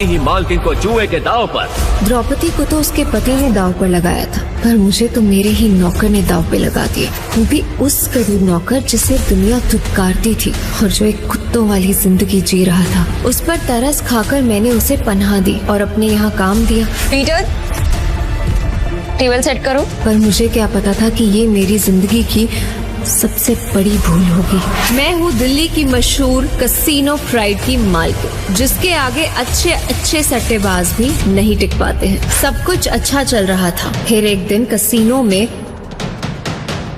ही मालकिन को जुए के दांव पर। द्रौपदी को तो उसके पति ने दांव पर लगाया था, पर मुझे तो मेरे ही नौकर ने दांव पे लगा दिया। वो भी उस गरीब नौकर जिसे दुनिया धुतकारती थी और जो एक कुत्तों वाली जिंदगी जी रहा था। उस पर तरस खाकर मैंने उसे पनाह दी और अपने यहाँ काम दिया। पीटर, टेबल सेट करो। पर मुझे क्या पता था कि ये मेरी जिंदगी की सबसे बड़ी भूल होगी। मैं हूँ दिल्ली की मशहूर कसिनो प्राइड की मालकिन, जिसके आगे अच्छे अच्छे सट्टेबाज भी नहीं टिक पाते हैं। सब कुछ अच्छा चल रहा था। फिर एक दिन कसिनो में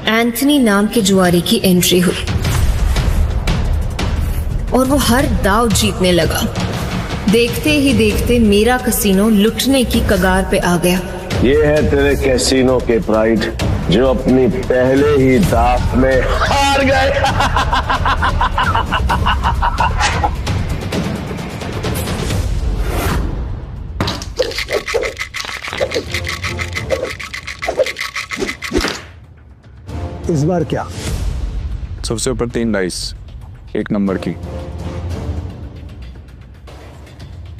एंथनी नाम के जुआरी की एंट्री हुई और वो हर दाव जीतने लगा। देखते ही देखते मेरा कसिनो लुटने की कगार पे आ गया। ये है तेरे कैसीनो के प्राइड, जो अपनी पहले ही दांव में हार गए। इस बार क्या? सबसे ऊपर 3 डाइस, 1 नंबर की।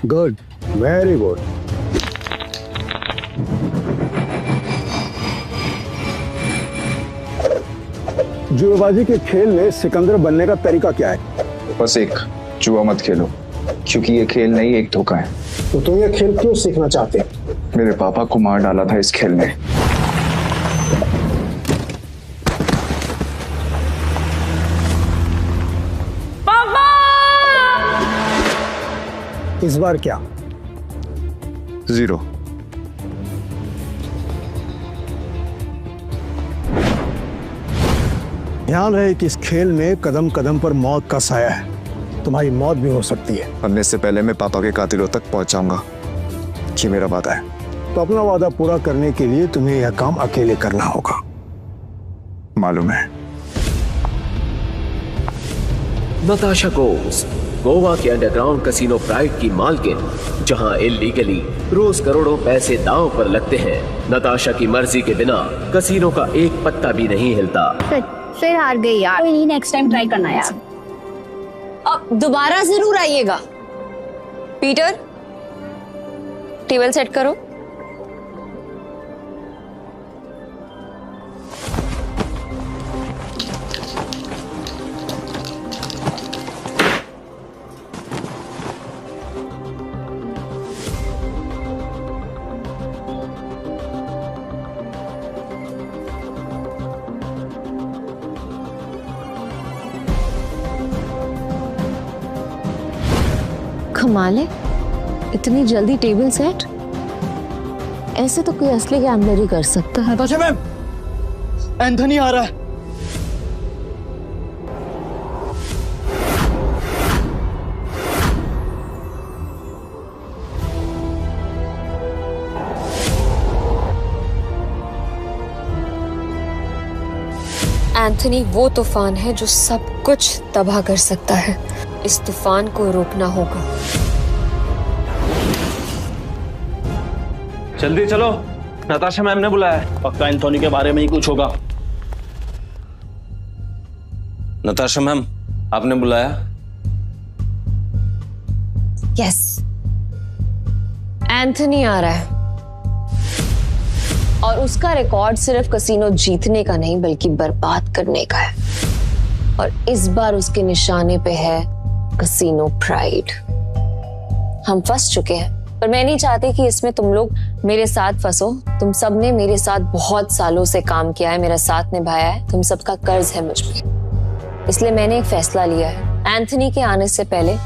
Good, very good. जुएबाजी के खेल में सिकंदर बनने का तरीका क्या है? बस एक, जुआ मत खेलो, क्योंकि ये खेल नहीं एक धोखा है। तो तुम ये खेल क्यों सीखना चाहते हो? मेरे पापा को मार डाला था इस खेल में। पापा! इस बार क्या? 0। ध्यान रहे कि इस खेल में कदम कदम पर मौत का साया है। तुम्हारी मौत भी हो सकती है। मरने से पहले मैं पापा के कातिलों तक पहुंच जाऊंगा। ये मेरा वादा है। तो अपना वादा पूरा करने के लिए तुम्हें यह काम अकेले करना होगा। मालूम है। नताशा घोष, गोवा के अंडरग्राउंड कसिनो प्राइड की मालकिन, जहां इल्लीगली रोज करोड़ों पैसे दांव पर लगते हैं। नताशा की मर्जी के बिना कसिनो का एक पत्ता भी नहीं हिलता। फिर हार गई यार। कोई नहीं, नेक्स्ट टाइम ट्राई करना यार। अब दोबारा जरूर आइएगा। पीटर, टेबल सेट करो। कमाल है, इतनी जल्दी टेबल सेट। ऐसे तो कोई असली गैम्बलर ही कर सकता है। नताशा मैम, एंथनी आ रहा है। एंथनी वो तूफान है जो सब कुछ तबाह कर सकता है। इस तूफान को रोकना होगा। जल्दी चलो, नताशा मैम ने बुलाया है। पक्का एंथोनी के बारे में ही कुछ होगा। नताशा मैम, आपने बुलाया? यस, एंथनी आ रहा है और उसका रिकॉर्ड सिर्फ कसिनो जीतने का नहीं बल्कि बर्बाद करने का है। और इस बार उसके निशाने पे है कसिनो प्राइड। हम फंस चुके हैं, पर मैं नहीं चाहती कि इसमें तुम लोग मेरे साथ फंसो। तुम सब ने मेरे साथ बहुत सालों से काम किया है, मेरा साथ निभाया है। तुम सबका कर्ज है मुझ पे। इसलिए मैंने एक फैसला लिया है, एंथनी के आने से पहले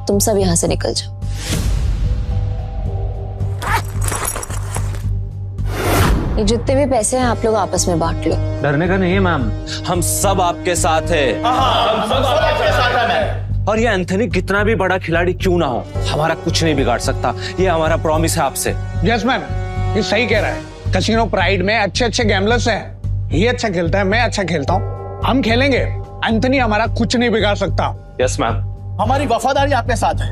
तुम सब यहां से निकल जाओ। ये जितने भी पैसे हैं आप लोग आपस में बांट लो। डरने का नहीं है मैम, हम सब आपके साथ हैं। हम सब आपके साथ हैं मैम। और ये एंथनी कितना भी बड़ा खिलाड़ी क्यों ना हो, हमारा कुछ नहीं बिगाड़ सकता। ये हमारा प्रॉमिस है आपसे। यस मैम, ये सही कह रहा है। कसिनो प्राइड में अच्छे अच्छे गैम्बलर्स हैं। ये अच्छा खेलता है, मैं अच्छा खेलता हूँ। हम खेलेंगे, एंथनी हमारा कुछ नहीं बिगाड़ सकता। Yes ma'am. हमारी वफादारी आपके साथ है,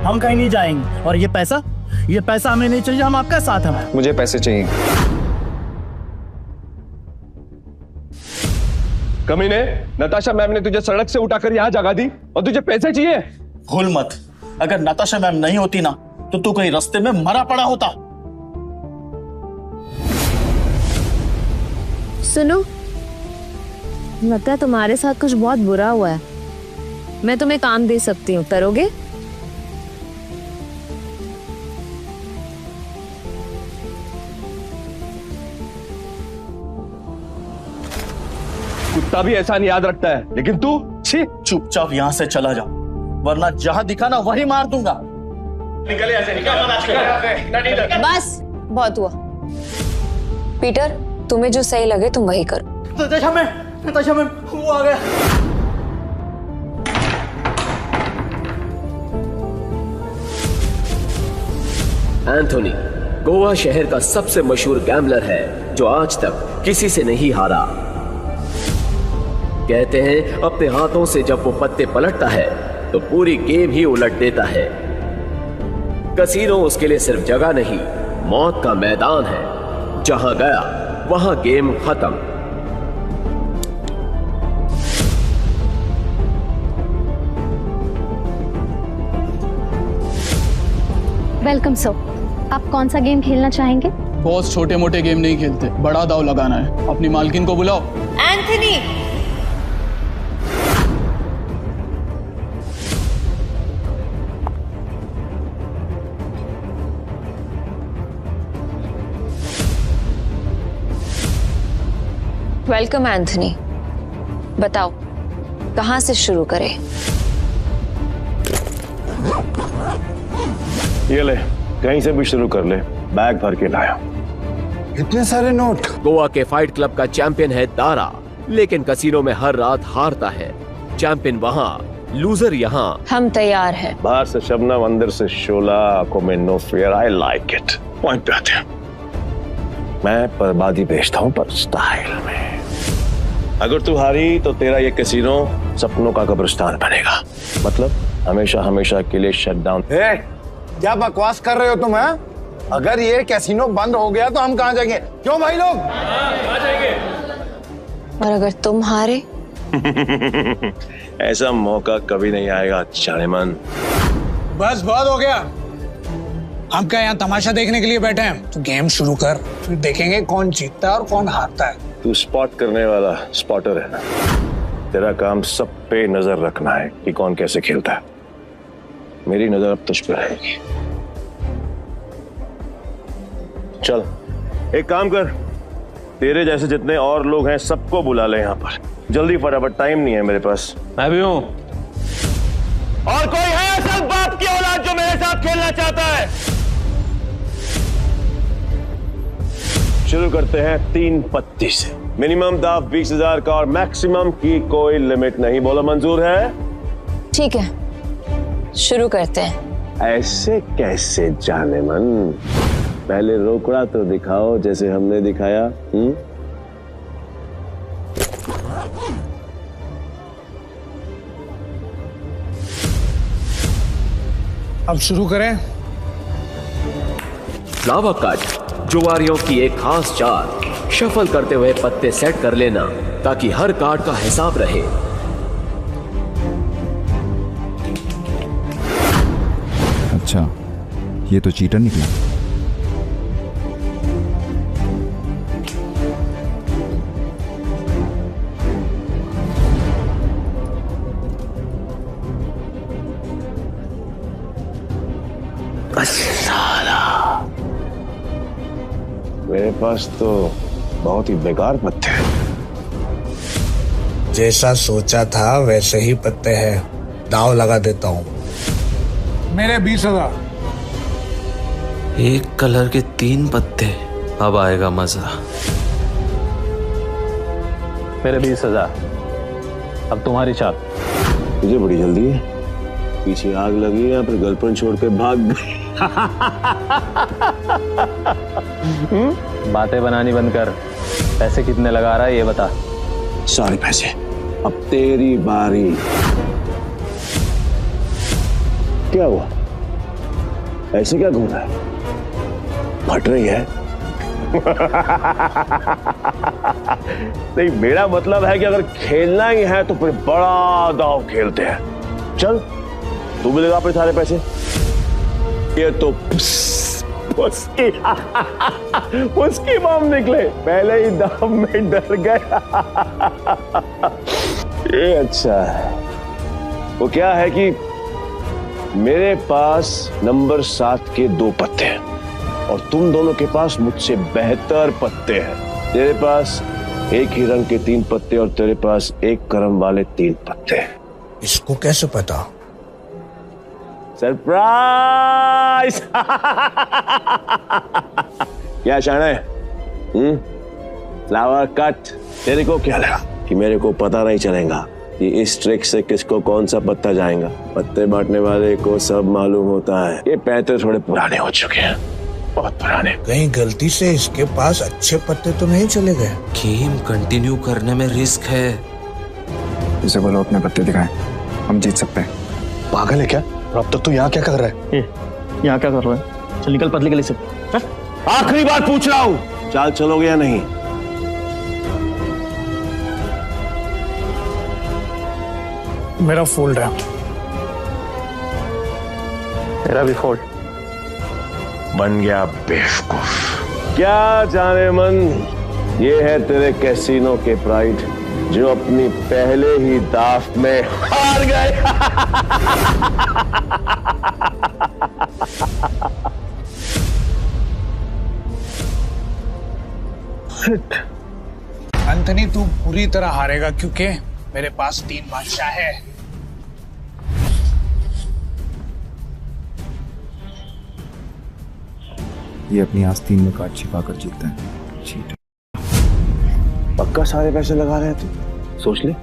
हम कहीं नहीं जाएंगे। और ये पैसा हमें नहीं चाहिए, हम आपके साथ हैं मैम। मुझे पैसे चाहिए। कमीने, नताशा मैम ने तुझे सड़क से उठाकर यहाँ जगा दी और तुझे पैसे चाहिए? भूल मत, अगर नताशा मैम नहीं होती ना तो तू कहीं रास्ते में मरा पड़ा होता। सुनो, लगता है तुम्हारे साथ कुछ बहुत बुरा हुआ है। मैं तुम्हें काम दे सकती हूँ, करोगे? कुत्ता भी ऐसा नहीं याद रखता है, लेकिन तू छी। चुपचाप यहाँ से चला जा, वरना जहां दिखा ना वही मार दूंगा। निकल यहाँ से, निकल। बस बहुत हुआ। पीटर, तुम्हें जो सही लगे तुम वही करो। नताशा मैम वो आ गया। एंथोनी गोवा शहर का सबसे मशहूर गैम्बलर है जो आज तक किसी से नहीं हारा। कहते हैं अपने हाथों से जब वो पत्ते पलटता है तो पूरी गेम ही उलट देता है। कसीनो उसके लिए सिर्फ जगह नहीं, मौत का मैदान है। जहां गया वहां गेम खत्म। वेलकम सर, आप कौन सा गेम खेलना चाहेंगे? बॉस छोटे मोटे गेम नहीं खेलते, बड़ा दाव लगाना है। अपनी मालकिन को बुलाओ। Anthony, welcome Anthony. बताओ कहां से शुरू करें? ये ले, कहीं से भी शुरू कर ले, बैग भर के लाया। इतने सारे नोट। गोवा के फाइट क्लब का चैंपियन है दारा, लेकिन कसीनो में हर रात हारता है। चैंपियन वहाँ, लूजर यहाँ। हम तैयार हैं। बाहर से शबनम, अंदर से शोला, आंखों में no fear. I like it. Point पे आते हैं। मैं बर्बादी बेचता हूँ पर स्टाइल में। अगर तू हारी तो तेरा ये कैसीनो सपनों का कब्रिस्तान बनेगा। मतलब हमेशा हमेशा के लिए शट डाउन। क्या बकवास कर रहे हो तुम? हैं? अगर ये कैसीनो बंद हो गया तो हम कहाँ जाएंगे? क्यों भाई लोग? और अगर तुम हारे? ऐसा मौका कभी नहीं आएगा जानेमन। बस बहुत हो गया। हम क्या यहाँ तमाशा देखने के लिए बैठे हैं? तो गेम शुरू कर, फिर देखेंगे कौन जीतता है और कौन हारता है। तू स्पॉट करने वाला स्पॉटर है ना? तेरा काम सब पे नजर रखना है कि कौन कैसे खेलता है। मेरी नजर अब तुझ पे रहेगी। चल एक काम कर, तेरे जैसे जितने और लोग हैं सबको बुला ले यहाँ पर जल्दी, फटाफट, टाइम नहीं है मेरे पास। मैं भी हूँ। और कोई है असल बाप की औलाद जो मेरे साथ खेलना चाहता है? शुरू करते हैं 3 पत्ती से। मिनिमम दाव 20,000 का और मैक्सिमम की कोई लिमिट नहीं। बोलो मंजूर है? ठीक है, शुरू करते हैं। ऐसे कैसे जानेमन? पहले रोकड़ा तो दिखाओ जैसे हमने दिखाया। अब शुरू करें। फ्लावर कट, जुआरियों की एक खास चाल। शफल करते हुए पत्ते सेट कर लेना ताकि हर कार्ड का हिसाब रहे। अच्छा, ये तो चीटर निकला। मेरे पास तो बहुत ही बेकार पत्ते हैं। जैसा सोचा था वैसे ही पत्ते हैं। दाव लगा देता हूँ। मेरे 20,000। एक कलर के 3 पत्ते, अब आएगा मजा। मेरे 20,000। अब तुम्हारी चाल। तुझे बड़ी जल्दी है, पीछे आग लगी या फिर गर्लफ्रेंड छोड़ के भाग गई? बातें बनानी बंद कर। पैसे कितने लगा रहा है ये बता। सारे पैसे। अब तेरी बारी। क्या हुआ? ऐसे क्या घूम रहा है? फट रही है? नहीं, मेरा मतलब है कि अगर खेलना ही है तो फिर बड़ा दांव खेलते हैं। चल तू भी लगा अपने सारे पैसे। ये तो उसकी बम निकले, पहले ही दाम में डर गया। ये अच्छा है। वो क्या है कि मेरे पास नंबर 7 के 2 पत्ते हैं और तुम दोनों के पास मुझसे बेहतर पत्ते हैं। तेरे पास एक ही रंग के 3 पत्ते और तेरे पास एक क्रम वाले 3 पत्ते। इसको कैसे पता? सरप्राइज। क्या शाने? Flower cut. तेरे को क्या लगा कि मेरे को पता नहीं चलेगा कि इस ट्रिक से किसको कौन सा पत्ता जाएगा? पत्ते बांटने वाले को सब मालूम होता है। ये पैसे थोड़े पुराने हो चुके हैं, बहुत पुराने। कहीं गलती से इसके पास अच्छे पत्ते तो नहीं चले गए? गेम कंटिन्यू करने में रिस्क है। इसे बोलो अपने पत्ते दिखाएं, हम जीत सकते हैं। पागल है क्या? अब तक तू यहाँ क्या कर रहा है? यहाँ क्या कर रहा है? चल निकल पतली गली से। आखिरी बार पूछ रहा हूँ, चाल चलोगे या नहीं? मेरा फोल्ड है। मेरा भी फोल्ड। बन गया बेवकूफ। क्या जाने मन, ये है तेरे कैसीनो के प्राइड जो अपनी पहले ही दाव में हार गए। एंथनी, तू पूरी तरह हारेगा क्योंकि मेरे पास 3 बादशाह है। ये अपनी आस्तीन में कार्ड छिपा कर जीतता है। चीटर। पक्का सारे पैसे लगा रहे थे? सोच ले।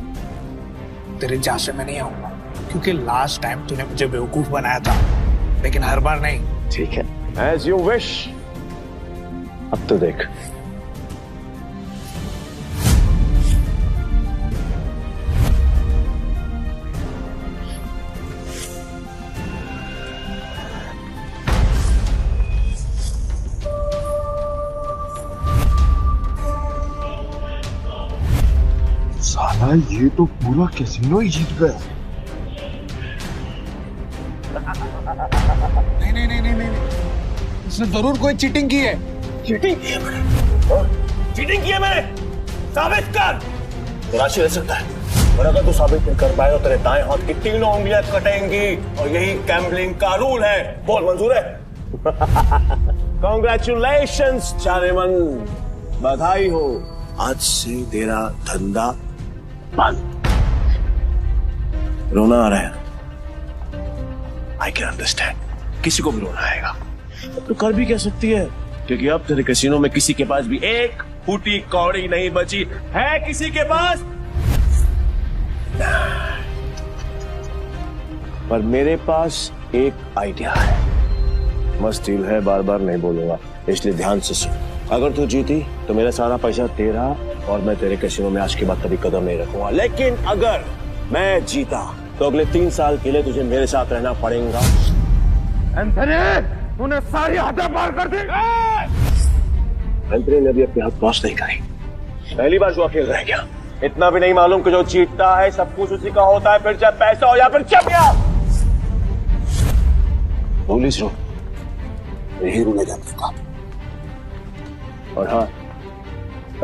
तेरे जहां से मैं नहीं आऊंगा क्योंकि लास्ट टाइम तूने मुझे बेवकूफ बनाया था, लेकिन हर बार नहीं। ठीक है, एज यू विश। अब तो देख। साला ये तो पूरा कैसीनो ही जीत गया। नहीं, इसने जरूर कोई चीटिंग की है। चीटिंग की है मैंने? चीटिंग की है मैंने? साबित कर। राशि रह सकता है और अगर तू साबित नहीं कर पाए तो तेरे दाएं हाथ की 3 उंगलियां कटेंगी और यही गैम्बलिंग का रूल है। बोल, मंजूर है? कांग्रेचुलेशंस चारेमन, बधाई हो। आज से तेरा धंधा बंद। रोना आ रहा है? आई कैन अंडरस्टैंड, किसी को भी रोना आएगा। तो कर भी कह सकती है क्योंकि अब तेरे कैसीनो में किसी के पास भी एक फूटी कौड़ी नहीं बची है। किसी के पास? पर मेरे पास एक आइडिया है। मस्त डील है, बार बार नहीं बोलूंगा, इसलिए ध्यान से सुन। अगर तू जीती तो मेरा सारा पैसा तेरा और मैं तेरे कैसीनो में आज के बाद कभी कदम नहीं रखूंगा। लेकिन अगर मैं जीता तो अगले 3 साल के लिए तुझे मेरे साथ रहना पड़ेगा। एंथनी, तूने सारी हदें पार कर दी। एंथनी ने भी अपने हाथ क्रॉस नहीं करी। पहली बार जो अकेले रह गया। इतना भी नहीं मालूम कि जो जीतता है सब कुछ उसी का होता है, फिर चाहे पैसा हो या फिर चकिया। पुलिस रो यही रूल है का। और हाँ,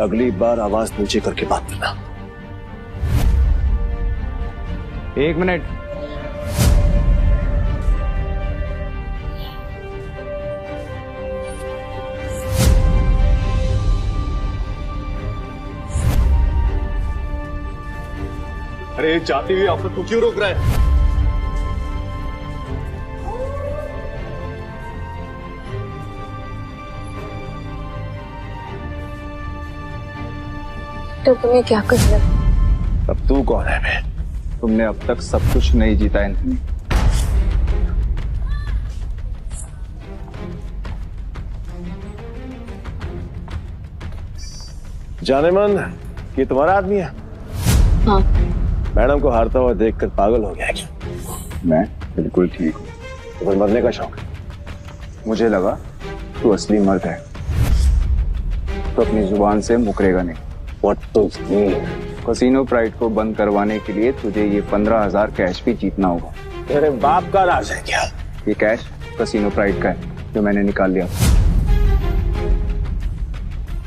अगली बार आवाज नीचे करके बात करना। 1 मिनट। अरे जाती हुई आफत को क्यों रोक रहा है? तो तुम्हें क्या कर रहा? अब तू कौन है बे? तुमने अब तक सब कुछ नहीं जीता एंथनी। जाने मन, ये तुम्हारा आदमी है? हाँ। मैडम को हारता हुआ देखकर पागल हो गया क्या? मैं बिल्कुल ठीक हूँ। तुम्हें मरने का शौक है? मुझे लगा तू असली मर्द है तो अपनी जुबान से मुकरेगा नहीं। What does mean? Casino pride को बंद करवाने के लिए तुझे ये 15,000 कैश भी जीतना होगा। तेरे बाप का राज है क्या? ये कैश कसीनो प्राइड का है जो मैंने निकाल लिया।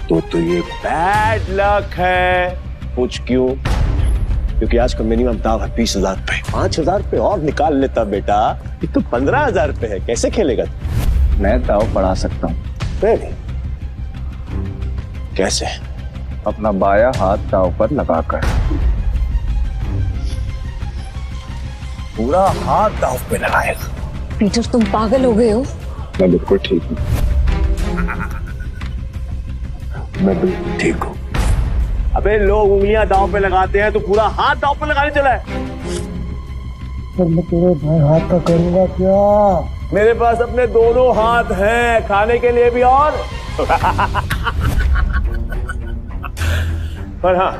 तो ये बैड लक है। पूछ क्यों? क्योंकि आज का मिनिमम दाव है 20,000 पे। 5,000 पे और निकाल लेता बेटा। ये तो 15,000 पे है, कैसे खेलेगा? मैं दाव बढ़ा सकता हूँ। कैसे? अपना बाया हाथ दाव पर लगाकर। पूरा हाथ दाव पे लगाएगा? पीटर तुम पागल हो गए हो? मैं बिल्कुल ठीक हूँ। मैं बिल्कुल ठीक हूँ। अबे लोग उंगलियां दांव पे लगाते हैं तो पूरा हाथ दांव पे लगाने चला है। मैं तेरे भाई हाथ का करूंगा क्या? मेरे पास अपने दोनों हाथ हैं, खाने के लिए भी और पर हाँ,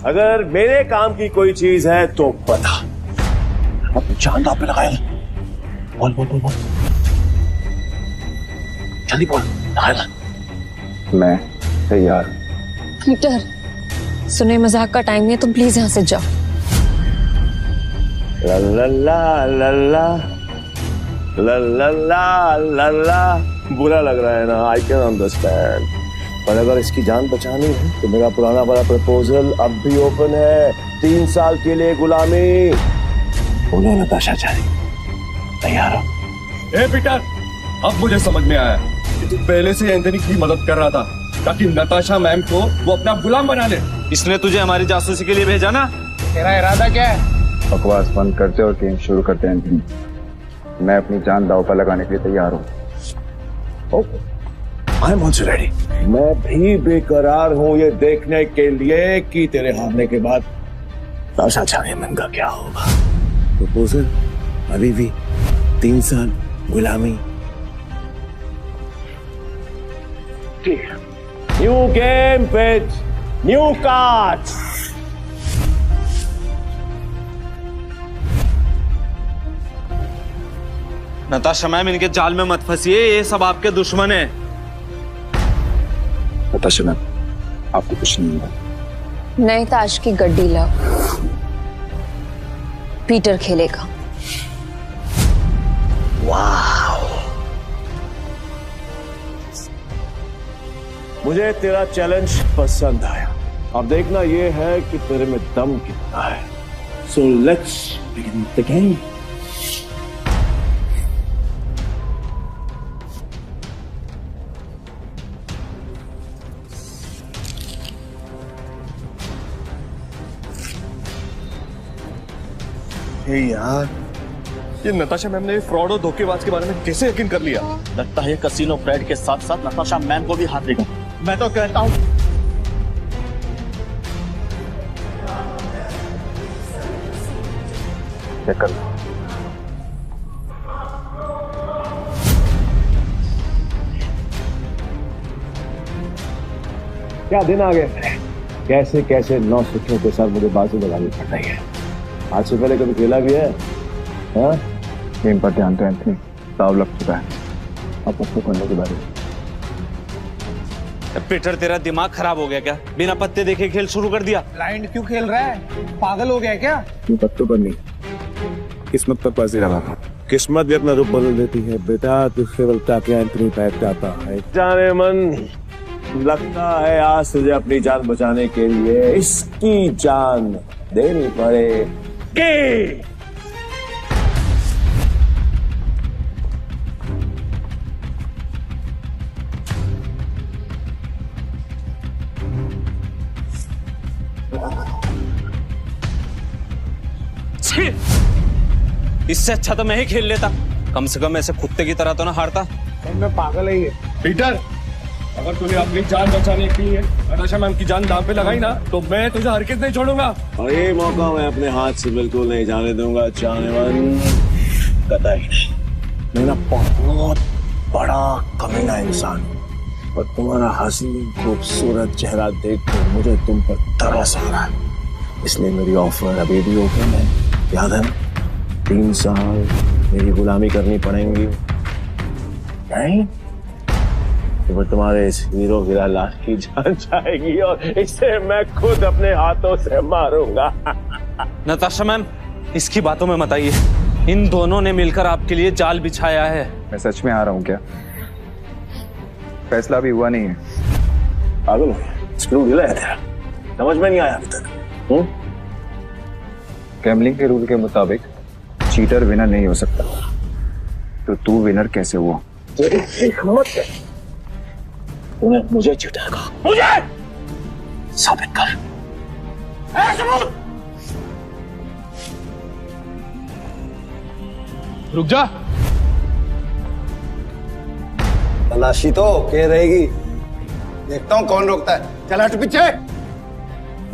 अगर मेरे काम की कोई चीज है तो बता। अब जान दांव पे लगाएगा। बोल बोल बोल बोल, जल्दी बोल, लगाएगा। मैं तैयार। पीटर सुने मजाक का टाइम नहीं है, तुम प्लीज यहाँ से जाओ। ला ला ला ला ला ला ला ला ला। बुरा लग रहा है ना, आई कैन अंडरस्टैंड, पर अगर इसकी जान बचानी है तो मेरा पुराना वाला प्रपोजल अब भी ओपन है। 3 साल के लिए गुलामी। बोलो नताशा चाहे, तैयार हो? ए पीटर, अब मुझे समझ में आया कि तू पहले से एंथनी की मदद कर रहा था ताकि नताशा मैम को वो अपना गुलाम बना ले। इसने तुझे हमारी जासूसी के लिए भेजा ना? तेरा इरादा क्या है? बकवास बंद करते और गेम शुरू करते हैं एंथनी। मैं अपनी जान दांव पर लगाने के लिए तैयार हूँ। I am also ready. मैं भी बेकरार हूँ ये देखने के लिए कि तेरे हारने के बाद नताशा चाहे मैम का क्या होगा। प्रपोजल अभी भी 3 साल गुलामी। New game with new cards. Natasha ma'am, इनके जाल में मत फंसिए, ये सब आपके दुश्मन हैं। नताशा मैम, आपको कुछ नहीं होगा। नए ताश की गड्डी लाओ, पीटर खेलेगा। वाह, मुझे तेरा चैलेंज पसंद आया। अब देखना ये है कि तेरे में दम कितना है। So let's begin the game. यार, ये नताशा मैम ने फ्रॉड और धोखेबाज के बारे में कैसे यकीन कर लिया? लगता है कसीनो प्राइड के साथ साथ नताशा मैम को भी हाथ देगा। मैं तो कहता हूँ क्या दिन आ गए। कैसे कैसे 9 सुखियों के साथ मुझे बाजू लगानी पड़ रही है। आज से पहले कभी खेला भी है? हाँ? गेम पर ध्यान तो एंथनी, दाव लग चुका है। अब उसको करने के बारे में। पीटर, तेरा दिमाग खराब हो गया क्या? बिना पत्ते देखे खेल शुरू कर दिया। ब्लाइंड क्यों खेल रहा है? पागल हो गया क्या? पत्तों पर नहीं, किस्मत पर बाजी लगा। किस्मत भी अपना रूप बदल देती है बेटा। तुझसे बलता क्या एंथनी पैक जाता है। जाने मन लगता है आज तुझे अपनी जान बचाने के लिए इसकी जान देनी पड़ेगी। इससे अच्छा तो मैं ही खेल लेता। कम से कम ऐसे कुत्ते की तरह तो ना हारता। मैं पागल है ये। पीटर, अगर तूने अपनी जान बचाने के लिए नताशा मैम की जान दांव पे लगाई ना तो मैं तुझे हरगिज़ नहीं छोड़ूंगा। और ये मौका मैं अपने हाथ से बिल्कुल नहीं जाने दूंगा। जाने मन कतई नहीं। मैं ना बहुत बड़ा कमीना इंसान हूँ और तुम्हारा हसीन खूबसूरत चेहरा देखकर मुझे तुम पर तरस आ रहा है। इसलिए मेरी ऑफर अभी भी ओपन है। याद है, 3 साल मेरी गुलामी करनी पड़ेंगी। नहीं तो तुम्हारे इस हीरो हीरा लाल की जान जाएगी और इसे मैं खुद अपने हाथों से मारूंगा। नताशा मैम, इसकी बातों में मत आइए। इन दोनों ने मिलकर आपके लिए जाल बिछाया है। मैं सच में आ रहा हूँ क्या? फैसला भी हुआ नहीं है। पागल हो गया? स्क्रू ढीला है तेरा, समझ में नहीं आया अभी तक। गैम्बलिंग के रूल के मुताबिक चीटर विनर नहीं हो सकता, तो तू विनर कैसे हुआ? तूने मुझे चीटर कहा, मुझे साबित कर। सबूत। रुक जा। तलाशी तो ओके रहेगी, देखता हूँ कौन रोकता है। चल हट पीछे।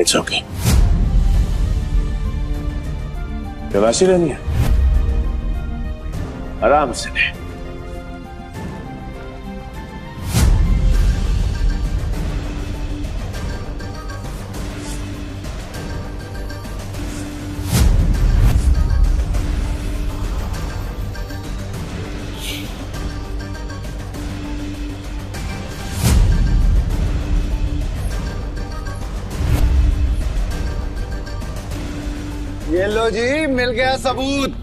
It's okay. तलाशी लेनी है, आराम से ले। ये लो जी, मिल गया सबूत।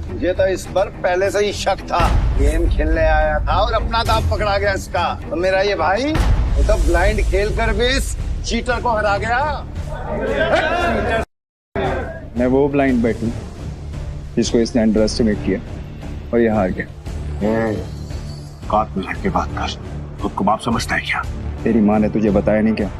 मुझे तो इस पर पहले से ही शक था। गेम खेलने आया था और अपना दांव पकड़ा गया इसका। तो मेरा ये भाई वो तो ब्लाइंड खेल कर भी इस चीटर को हरा गया। मैं वो ब्लाइंड बैठू जिसको इसने अंडर एस्टिमेट किया और ये हार गया। काट में झटके बात कर, खुद को बाप समझता है क्या? तेरी माँ ने तुझे बताया नहीं क्या?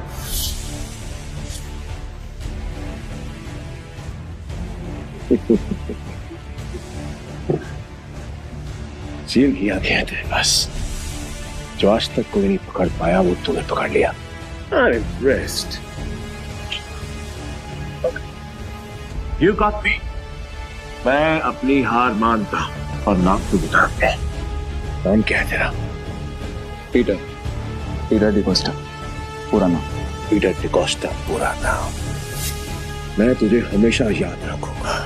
सील किया गया थे बस, जो आज तक कोई नहीं पकड़ पाया वो तूने पकड़ लिया। I'm impressed. You got me. मैं अपनी हार मानता हूं और नाम तो बताते हैं। नाम क्या है तेरा? पीटर डिकोस्टा पूरा नाम। पीटर डिकोस्टा पूरा नाम। मैं तुझे हमेशा याद रखूंगा।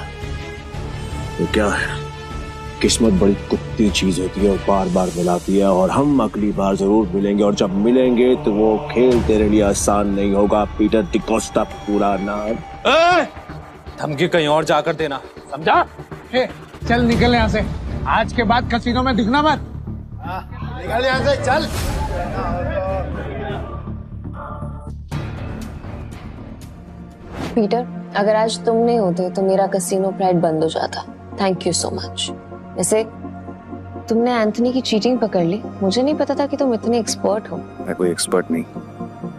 तो क्या है, किस्मत बड़ी कुत्ती चीज होती है और बार बार मिलाती है, और हम अगली बार जरूर मिलेंगे, और जब मिलेंगे तो वो खेल तेरे लिए आसान नहीं होगा। पीटर डिकोस्टा पूरा नाम। धमकी कहीं और जाकर देना, समझा? चल निकल यहाँ से, आज के बाद कसीनो में दिखना मत। निकल यहाँ से, चल। पीटर, अगर आज तुम नहीं होते तो मेरा कसीनो प्राइड बंद हो जाता। Thank you so much. वैसे तुमने एंथनी की चीटिंग पकड़ ली, मुझे नहीं पता था कि तुम इतने एक्सपर्ट हो। मैं कोई एक्सपर्ट नहीं,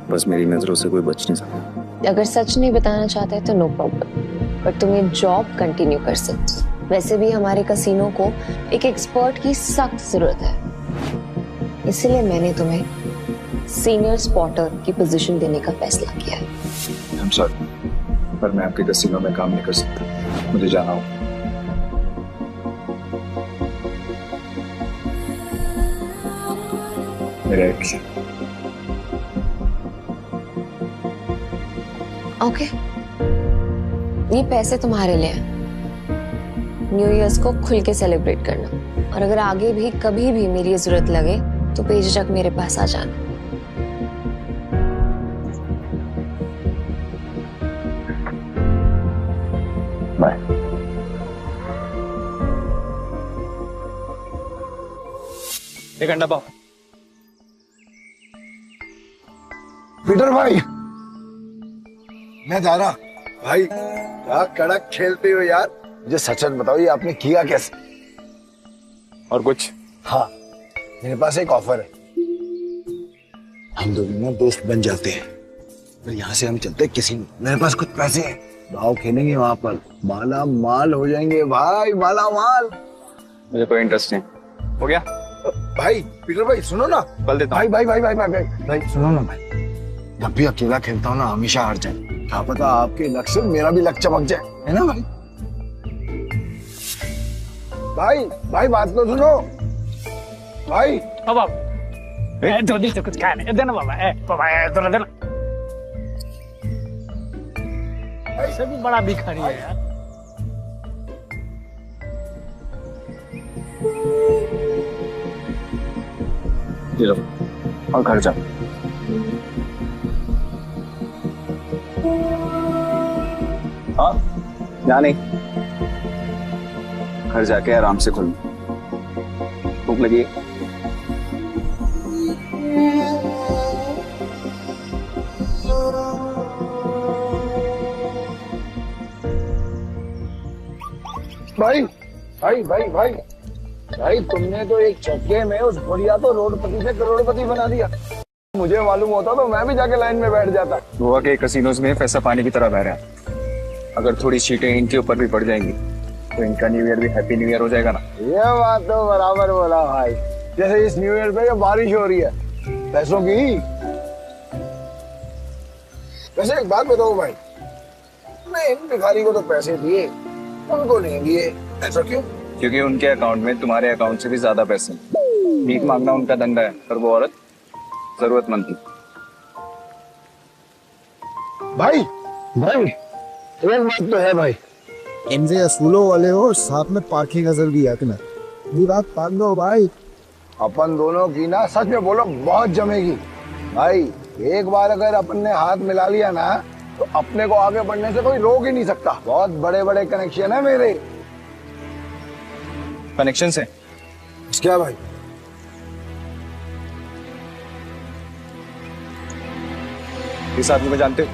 बस मेरी नजरों से कोई बच नहीं सकता। अगर सच नहीं बताना चाहते तो नो प्रॉब्लम, पर तुम ये जॉब कंटिन्यू कर सकते हो। वैसे भी हमारे कसीनो को एक एक्सपर्ट की सख्त जरूरत है, इसलिए मैंने तुम्हें सीनियर स्पॉटर की पोजीशन देने का फैसला किया है। I'm sorry, पर मैं आपके कसीनो में काम नहीं कर सकता, मुझे जाना हो। मेरा ओके, ये पैसे तुम्हारे लिए हैं। न्यू ईयर्स को खुल के सेलिब्रेट करना, और अगर आगे भी कभी भी मेरी जरूरत लगे तो बेझिझक मेरे पास आ जाना। बाय। एक घंटा पाओ। पीटर भाई, मैं जा रहा। भाई क्या कड़क खेलते हो यार। मुझे सच सच बताओ, ये आपने किया कैसे? और कुछ? हाँ, मेरे पास एक ऑफर है। हम दोनों ना दोस्त बन जाते हैं, फिर यहाँ से हम चलते किसी में। मेरे पास कुछ पैसे हैं, दाव खेलेंगे वहां पर, माला माल हो जाएंगे भाई, माला माल। मुझे कोई इंटरेस्ट नहीं। हो गया भाई? पीटर भाई सुनो ना, बल देता भाई भाई भाई भाई भाई भाई सुनो ना भाई, जब भी अकेला खेलता हूँ ना हमेशा हार जाए। क्या पता आपके लक से मेरा भी लक चमक जाए, है ना भाई? भाई भाई बात तो सुनो भाई। अब जल्दी से कुछ खाने देना बाबा, देना। ऐसे भी बड़ा भिखारी है यार। ये लो, और घर जा। हाँ, जा नहीं। घर जाके आराम से खोलूं। भूख लगी है? भाई भाई भाई भाई भाई, तुमने तो एक झटके में उस बुढ़िया को रोडपति से करोड़पति बना दिया। मुझे मालूम होता तो मैं भी जाके लाइन में बैठ जाता। गोवा के कसिनोज में पैसा पानी की तरह बह रहा है। अगर थोड़ी सीटें इनके ऊपर भी पड़ जाएंगी तो इनका न्यू ईयर भी हैप्पी न्यू ईयर हो जाएगा ना। ये बात तो बराबर बोला भाई। जैसे इस न्यू ईयर पे बारिश हो रही है पैसों की। वैसे एक बात बताओ भाई, मैं इन भिखारी को तो पैसे दिए, उनको नहीं दिए, ऐसा क्यों? क्योंकि उनके अकाउंट में तुम्हारे अकाउंट से भी ज्यादा पैसे। भीख मांगना उनका धंधा है, पर वो औरत जरूरतमंद थी। भाई भाई एक बात तो है भाई, इनसे असूलों वाले हो, साथ में पार्किंग नजर भी है ना। ये बात मान लो भाई, अपन दोनों की ना सच में बोलो बहुत जमेगी भाई। एक बार अगर अपन ने हाथ मिला लिया ना तो अपने को आगे बढ़ने से कोई रोक ही नहीं सकता। बहुत बड़े बड़े कनेक्शन है मेरे। कनेक्शन से क्या भाई? इस आदमी को जानते हो?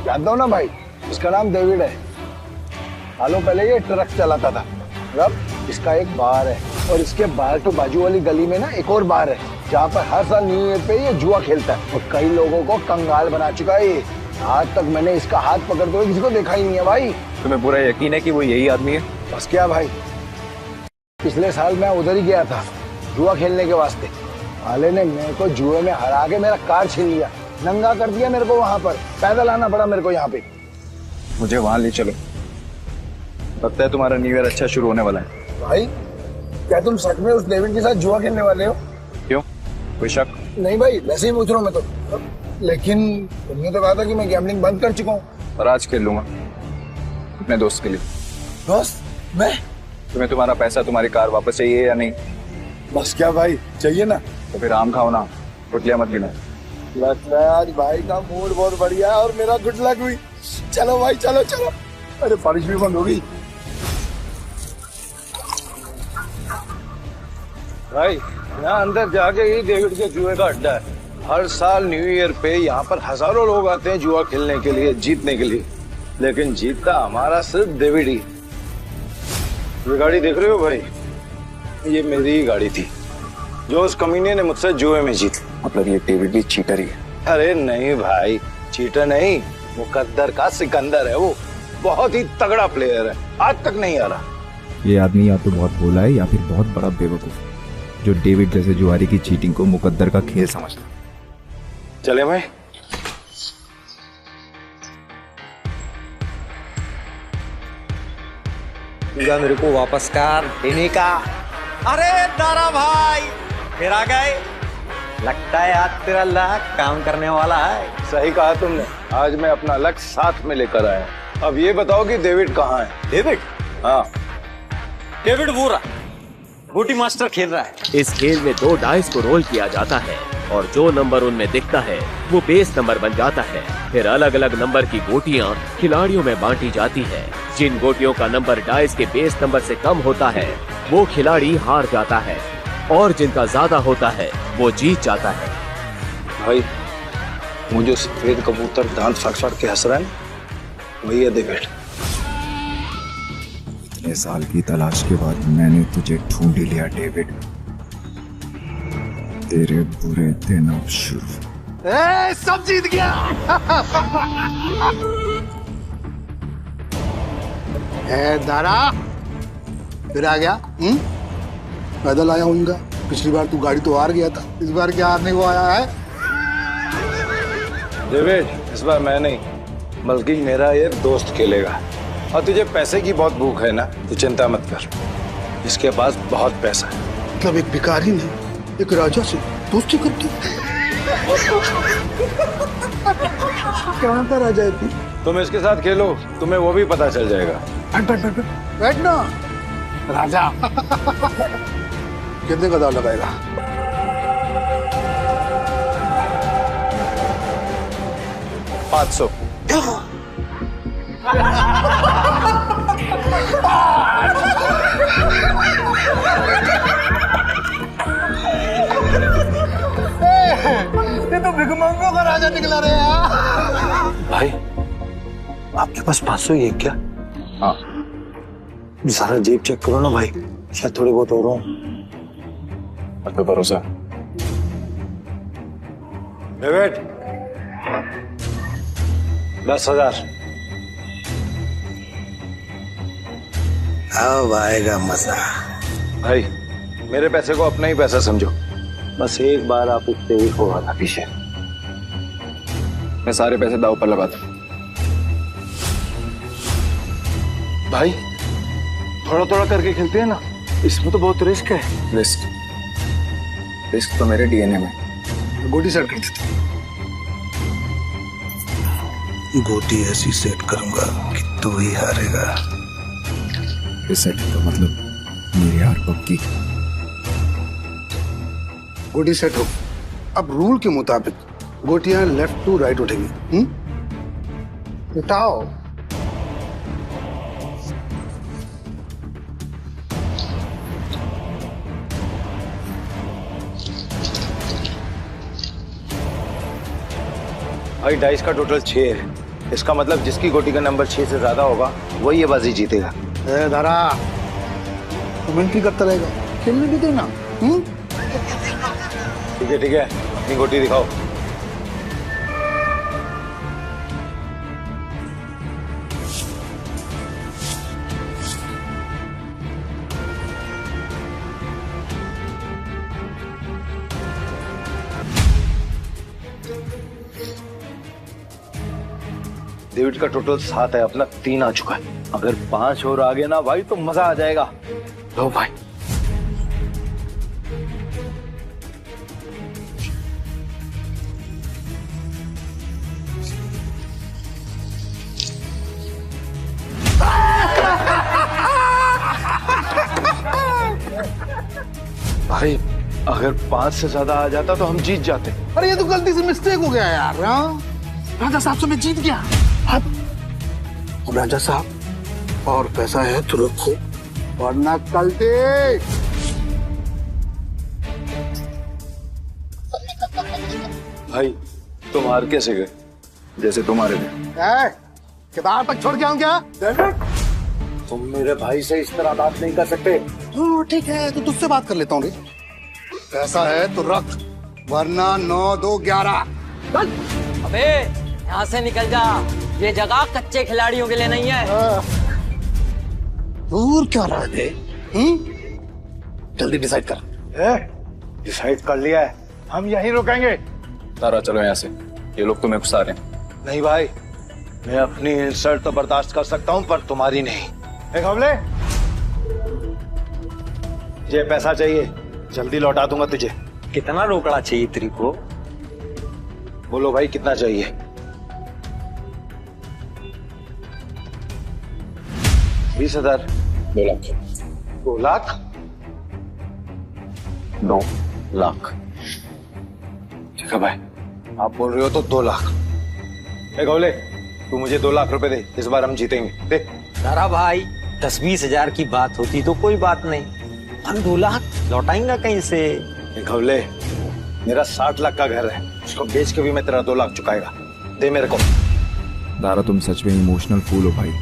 जानता हूँ ना भाई, इसका नाम डेविड है। सालों पहले ये ट्रक चलाता था। अब इसका एक बार है और इसके बाहर तो बाजू वाली गली में ना एक और बार है जहाँ पर हर साल न्यू ईयर पे ये जुआ खेलता है और कई लोगों को कंगाल बना चुका है ये। आज तक मैंने इसका हाथ पकड़ते हुए किसी को देखा ही नहीं है भाई। तुम्हें पूरा यकीन है कि वो यही आदमी है? बस क्या भाई, पिछले साल मैं उधर ही गया था जुआ खेलने के वास्ते। साले ने मेरे को जुए में हरा के मेरा कार छीन लिया, नंगा कर दिया मेरे को। वहां पर पैदल आना पड़ा मेरे को यहाँ पे। मुझे वहां ले चलो, लगता है तुम्हारा न्यू ईयर अच्छा शुरू होने वाला है। भाई क्या तुम सच में उस डेविड के साथ जुआ खेलने वाले हो? क्यों, कोई शक? नहीं भाई, वैसे ही पूछ रहा हूँ मैं तो। लेकिन तुमने तो कहा था कि मैं गैम्बलिंग बंद कर चुका हूँ। और आज खेल लूंगा अपने दोस्त के लिए। दोस्त? मैं? तुम्हें तुम्हारा पैसा, तुम्हारी कार वापस चाहिए या नहीं? बस क्या भाई, चाहिए ना। तो फिर आम खाओ ना, गुटलियां मत गिनो। लगता है आज भाई का मूड बहुत बढ़िया है और मेरा गुड लक हुई। चलो भाई चलो चलो। अरे बारिश भी बंद होगी भाई। यहाँ अंदर जाके ही डेविड के जुए का अड्डा है। हर साल न्यू ईयर पे यहाँ पर हजारों लोग आते हैं जुआ खेलने के लिए, जीतने के लिए। लेकिन जीतता हमारा सिर्फ डेविड ही। ये गाड़ी देख रहे हो भाई, ये मेरी ही गाड़ी थी जो उस कमीने ने मुझसे जुए में जीती। मतलब ये डेविड भी चीटर ही है? अरे नहीं भाई, चीटर नहीं, मुकद्दर का सिकंदर है वो। बहुत ही तगड़ा प्लेयर है, आज तक नहीं आ रहा। ये आदमी या तो बहुत भोला है या फिर बहुत बड़ा बेवकूफ, जो डेविड जैसे जुआरी की चीटिंग को मुकद्दर का खेल समझता। चले भाई। मेरे को वापस कर देने का। अरे दारा भाई फिर आ गए। लगता है आज तेरा लक काम करने वाला है। सही कहा तुमने, आज मैं अपना लक साथ में लेकर आया। अब ये बताओ कि डेविड कहाँ है? डेविड? हाँ, डेविड वो रहा, बूटी मास्टर खेल रहा है। इस खेल में 2 डाइस को रोल किया जाता है और जो नंबर उनमें दिखता है वो बेस नंबर बन जाता है। फिर अलग अलग नंबर की गोटियां खिलाड़ियों में बांटी जाती है। जिन गोटियों का नंबर डाइस के बेस नंबर से कम होता है वो खिलाड़ी हार जाता है और जिनका ज्यादा होता है वो जीत जाता है। भाई मुझे सफेद कबूतर दांत फाड़ के हंस रहा है, वही है डेविड। इतने साल की तलाश के बाद मैंने तुझे ढूंढ ही लिया डेविड। तेरे बुरे दिन अब शुरू। सब जीत गया। दारा फिर आ गया। पैदल आया हूँगा। पिछली बार तू गाड़ी तो हार गया था, इस बार क्या हारने को आया है? डेविड, इस बार मैं नहीं बल्कि मेरा ये दोस्त खेलेगा। और तुझे पैसे की बहुत भूख है ना, तो चिंता मत कर, इसके पास बहुत पैसा है। मतलब एक भिखारी ने एक राजा से दोस्ती कर दी। कहाँ का राजा है तू? तुम इसके साथ खेलो, तुम्हें वो भी पता चल जाएगा। बैठ ना राजा। कितने का दाव लगाएगा? 500। ये तो भिखमंगों का राजा निकला रे यार। भाई आपके पास 500 ही है क्या? हाँ। सारा जेब चेक करो ना भाई, शायद थोड़े बहुत और हो। आप पे भरोसा। डेविड 10,000। अब आएगा मजा। भाई मेरे पैसे को अपना ही पैसा समझो। बस एक बार आप उठते ही हो रहा पीछे। मैं सारे पैसे दाव पर लगाता हूँ। भाई थोड़ा थोड़ा करके खेलते हैं ना, इसमें तो बहुत रिस्क है। रिस्क तो मेरे डीएनए में। गोटी सेट कर देता हूँ। गोटी ऐसी सेट करूंगा कि तू ही हारेगा। सेट का मतलब मेरी हार पक्की। गोटी सेट हो। अब रूल के मुताबिक गोटियां लेफ्ट टू राइट उठेंगी। उठाओ। भाई डाइस का टोटल 6 है। इसका मतलब जिसकी गोटी का नंबर 6 से ज्यादा होगा वही ये बाजी जीतेगा। दारा कमेंट्री करता रहेगा, खेलने भी देना। ठीक है अपनी गोटी दिखाओ। डेविड का टोटल 7 है, अपना 3 आ चुका है। अगर 5 और आगे ना भाई तो मजा आ जाएगा। लो भाई। भाई अगर 5 से ज्यादा आ जाता तो हम जीत जाते। अरे ये तो गलती से मिस्टेक हो गया यार। राजा साहब से मैं जीत गया। अब राजा साहब और पैसा है तो रखो, वरना कल दे। भाई तुम हार कैसे गए? जैसे तुम्हारे थे। किताब तक छोड़ के आऊं क्या? तुम मेरे भाई से इस तरह बात नहीं कर सकते। ठीक है तो तुझसे बात कर लेता हूँ। पैसा है तो रख, वरना 9, 2, 11। अबे यहाँ से निकल जा, ये जगह कच्चे खिलाड़ियों के लिए नहीं है। दूर क्या रहा है? जल्दी डिसाइड कर। डिसाइड कर लिया है, हम यहीं रुकेंगे। तारा चलो यहाँ से, ये लोग तुम्हें घुसा रहे हैं। नहीं भाई, मैं अपनी इंसल्ट तो बर्दाश्त कर सकता हूँ पर तुम्हारी नहीं। हमले ये पैसा चाहिए, जल्दी लौटा दूंगा तुझे। कितना रोकड़ा चाहिए तेरे को? बोलो भाई कितना चाहिए? 20,000। 2 लाख। 2 लाख? 2 लाख। ठीक है भाई, आप बोल रहे हो तो 2 लाख। गौले तू मुझे 2 लाख रुपए दे, इस बार हम जीतेंगे। दे। तारा भाई 10-20 हजार की बात होती तो कोई बात नहीं, हम 2 लाख लौटाएंगे कहीं से? गौले मेरा 60 लाख का घर है, उसको बेच के भी मैं तेरा 2 लाख चुकाएगा। दे मेरे को। दारा तुम सच में इमोशनल फूल हो भाई।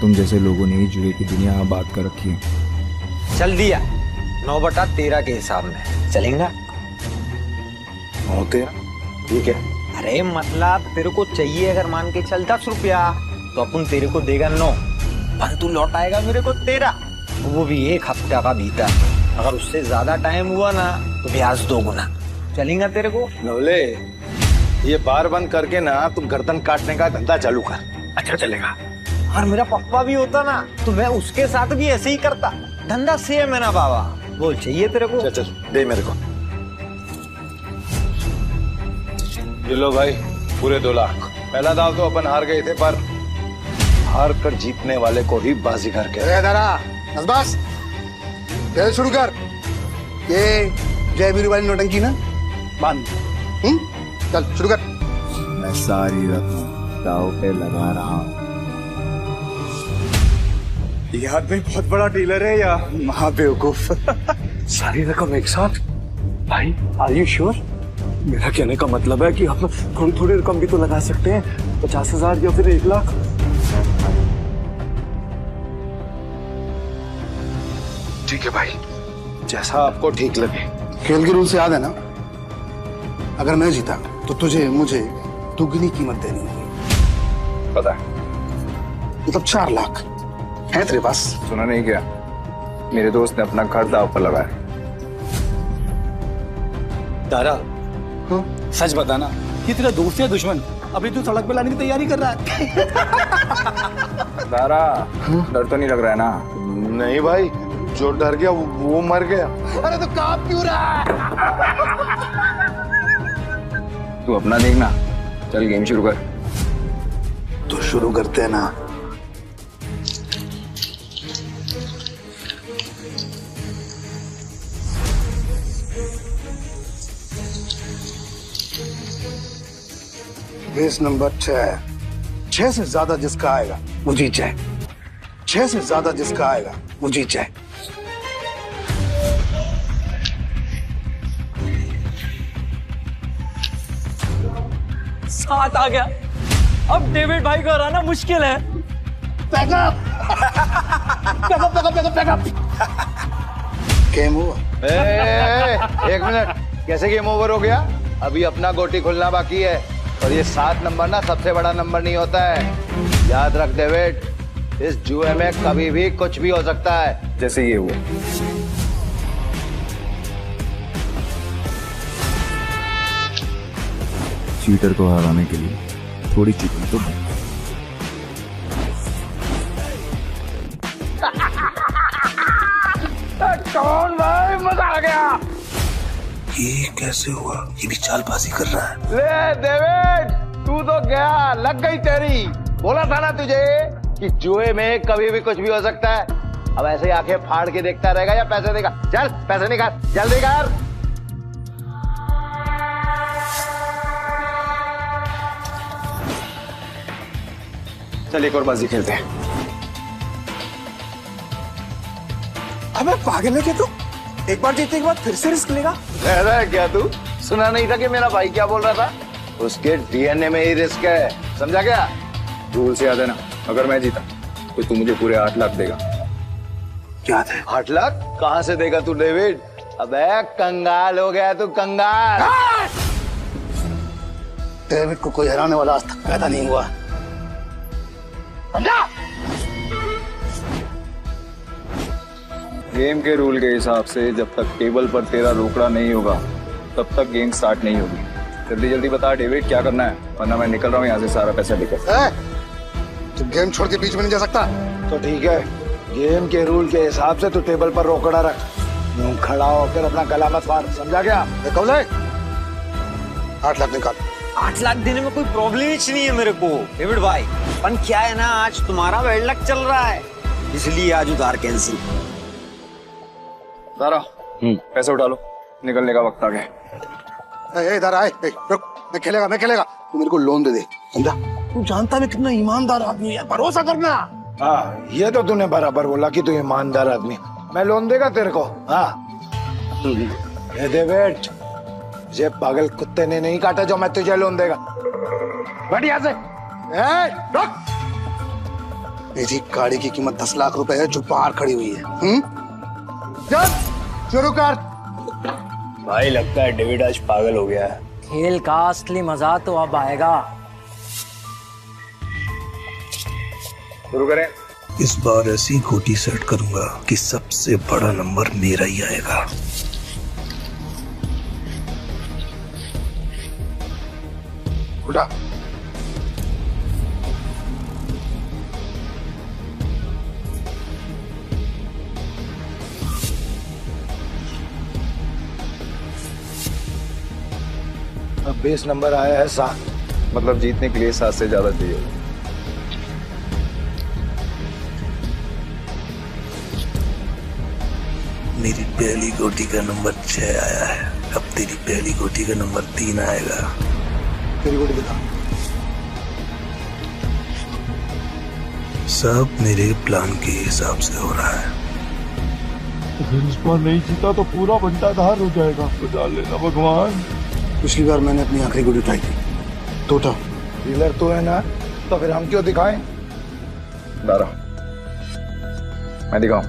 तुम जैसे लोगों ने ही जुए की दुनिया आबाद कर रखी है। चल दिया 9/13 के हिसाब में चलेगा। 9/13 ठीक है। अरे मतलब तेरे को चाहिए अगर मान के चल 10 रुपया तो अपन तेरे को देगा 9, पर तू लौटाएगा मेरे को 13, वो भी 1 हफ्ता का भीतर। अगर उससे ज्यादा टाइम हुआ ना तो ब्याज 2 गुना। चलेगा तेरे को? नवले ये बार बंद करके ना तुम गर्दन काटने का धंधा चालू कर। अच्छा चलेगा। और मेरा पप्पा भी होता ना तो मैं उसके साथ भी ऐसे ही करता। धंधा सेम है ना बाबा। बोल चाहिए तेरे को? चल दे मेरे को। ये लो भाई पूरे 2 लाख। पहला दाव तो अपन हार गए थे, पर हार कर जीतने वाले को ही बाजीगर कहते हैं। बस खेल शुरू कर। ये जय वीरू वाली नौटंकी ना बांध। चल शुरू कर। मैं सारी रकम दाव पे लगा रहा हूँ। ये आदमी बहुत बड़ा डीलर है या महाबेवकूफ। सारी रकम एक साथ? भाई आर यू श्योर? मेरा कहने का मतलब है कि आप थोड़ी थोड़ी रकम भी तो लगा सकते हैं, 50,000 या फिर 1 लाख। ठीक है भाई, जैसा आपको ठीक लगे। खेल के रूल से याद है ना, अगर मैं जीता तो तुझे मुझे दुगनी कीमत देनी होगी। पता है, मतलब 4 लाख है तेरे पास? सुना नहीं क्या? मेरे दोस्त ने अपना घर दांव पर लगाया। दारा, सच बताना, ये तेरा दोस्त या दुश्मन? अभी तू सड़क पे लाने की तैयारी कर रहा है। दारा, डर तो नहीं लग रहा है ना? नहीं भाई, जो डर गया वो मर गया। अरे तो कांप क्यों रहा है? तू अपना देखना, चल गेम शुरू कर। तो शुरू करते हैं ना। Base number 6। 6 से ज्यादा जिसका आएगा वो जीत जाए। 6 से ज्यादा जिसका आएगा वो जीत जाए। सात आ गया। अब डेविड भाई को हराना मुश्किल है। Backup, backup, backup, backup. Game over. एक मिनट, कैसे गेम ओवर हो गया? अभी अपना गोटी खुलना बाकी है। और ये 7 नंबर ना सबसे बड़ा नंबर नहीं होता है। याद रख डेविड, इस जुए में कभी भी कुछ भी हो सकता है। जैसे ये हुआ। चीटर को हराने के लिए थोड़ी चीटिंग तो कौन भाई, मजा आ गया। ये कैसे हुआ? ये भी चालबाजी कर रहा है। ले डेविड, तू तो गया, लग गई तेरी। बोला था ना तुझे कि जुए में कभी भी कुछ भी हो सकता है। अब ऐसे ही आंखें फाड़ के देखता रहेगा या पैसे देगा? चल पैसे निकाल, जल्दी कर। चल एक और बाजी खेलते हैं। अबे पागल है क्या तू? एक बार जीतने के बाद फिर से रिस्क लेगा? कह रहा है क्या तू? सुना नहीं था कि मेरा भाई क्या बोल रहा था? उसके डीएनए में ही रिस्क है, समझा क्या? रूल से याद है ना, अगर मैं जीता तो तू मुझे पूरे 8 लाख देगा। याद है? 8 लाख कहाँ से देगा तू डेविड? अबे कंगाल हो गया तू, कंगाल। डेविड को कोई हराने वाला आज तक पैदा नहीं हुआ, समझा? गेम के रूल के हिसाब से जब तक टेबल पर तेरा रोकड़ा नहीं होगा तब तक गेम स्टार्ट नहीं होगी। जल्दी जल्दी बता डेविड, क्या करना है, वरना मैं निकल रहा हूँ यहाँ से सारा पैसा लेकर। तू गेम छोड़ के बीच में नहीं जा सकता। तो ठीक है, गेम के रूल के हिसाब से तू टेबल पर रोकड़ा रख। यूं खड़ा होकर अपना गला मत फाड़, समझा क्या? देखो ले, 8 लाख निकाल। 8 लाख देने में कोई प्रॉब्लम ही नहीं है मेरे को डेविड भाई। पर क्या है ना, आज तुम्हारा बैड लक चल रहा है, इसलिए आज उधार कैंसिल। दारा, पैसे उठा लो, निकलने का वक्त आ गया। इधर आए, रुक, मैं खेलेगा। तू मेरे को लोन दे दे, समझा? तू जानता मैं कितना ईमानदार आदमी है, भरोसा करना। हाँ, ये तो तूने बराबर बोला कि तू ईमानदार आदमी। मैं लोन देगा तेरे को। हाँ, ये डेविड, ये पागल कुत्ते ने नहीं काटा जो मैं तुझे लोन देगा। बढ़िया से रुक। मेरी गाड़ी की कीमत 10 लाख रुपए है जो बाहर खड़ी हुई है। चल शुरू कर। भाई लगता है डेविड आज पागल हो गया है। खेल का असली मजा तो अब आएगा। शुरू करें। इस बार ऐसी गोटी सेट करूंगा कि सबसे बड़ा नंबर मेरा ही आएगा। उठा। अब बेस नंबर आया है 7, मतलब जीतने के लिए 7 से ज्यादा चाहिए। मेरी पहली गोटी का नंबर 6 आया है, अब तेरी पहली गोटी का नंबर 3 आएगा। तेरी गोटी दिखा। सब मेरे प्लान के हिसाब से हो रहा है। अगर इस बार नहीं जीता तो पूरा बंटाधार हो जाएगा। बचा लेना भगवान। पिछली बार मैंने अपनी आखिरी गुड़ी उठाई थी। टोटा डीलर तो है ना, तो फिर हम क्यों दिखाएं? दारा, मैं दिखाऊं?